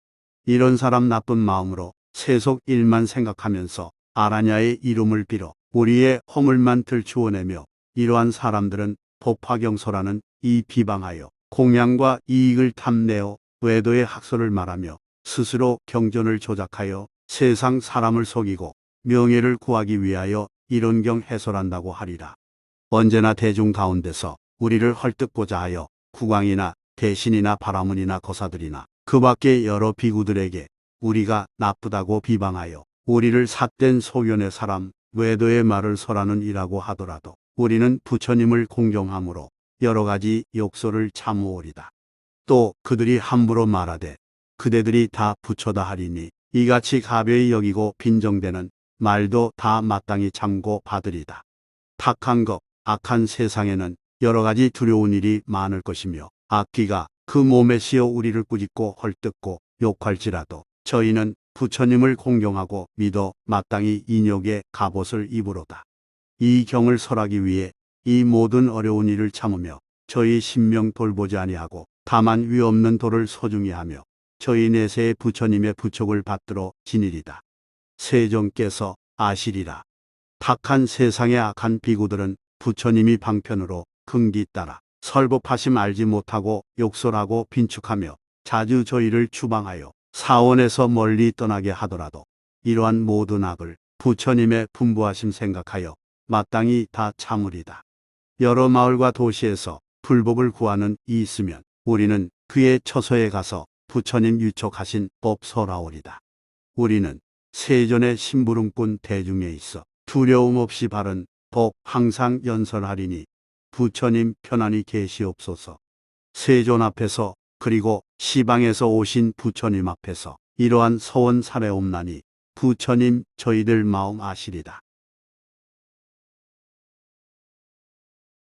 이런 사람 나쁜 마음으로 세속 일만 생각하면서 아라냐의 이름을 빌어 우리의 허물만 들추어내며 이러한 사람들은 법화경서라는 이 비방하여 공양과 이익을 탐내어 외도의 학설을 말하며 스스로 경전을 조작하여 세상 사람을 속이고 명예를 구하기 위하여 이론경 해설한다고 하리라. 언제나 대중 가운데서 우리를 헐뜯고자 하여 국왕이나 대신이나 바라문이나 거사들이나 그 밖의 여러 비구들에게 우리가 나쁘다고 비방하여 우리를 삿된 소견의 사람 외도의 말을 설하는 이라고 하더라도 우리는 부처님을 공경함으로 여러 가지 욕설을 참으오리다. 또 그들이 함부로 말하되 그대들이 다 부처다 하리니 이같이 가벼이 여기고 빈정대는 말도 다 마땅히 참고 받으리다. 탁한 것, 악한 세상에는 여러 가지 두려운 일이 많을 것이며 악귀가 그 몸에 씌어 우리를 꾸짖고 헐뜯고 욕할지라도 저희는 부처님을 공경하고 믿어 마땅히 인욕의 갑옷을 입으로다. 이 경을 설하기 위해 이 모든 어려운 일을 참으며 저희 신명 돌보지 아니하고 다만 위 없는 돌을 소중히 하며 저희 내세의 부처님의 부촉을 받들어 지니리다. 세종께서 아시리라. 탁한 세상의 악한 비구들은 부처님이 방편으로 긍기 따라 설법하심 알지 못하고 욕설하고 빈축하며 자주 저희를 추방하여 사원에서 멀리 떠나게 하더라도 이러한 모든 악을 부처님의 분부하심 생각하여 마땅히 다 참으리다. 여러 마을과 도시에서 불복을 구하는 이 있으면 우리는 그의 처소에 가서 부처님 유촉하신 법 설하오리다. 우리는 세존의 심부름꾼 대중에 있어 두려움 없이 바른 법 항상 연설하리니 부처님 편안히 계시옵소서. 세존 앞에서 그리고 시방에서 오신 부처님 앞에서 이러한 서원 사례옵나니 부처님 저희들 마음 아시리다.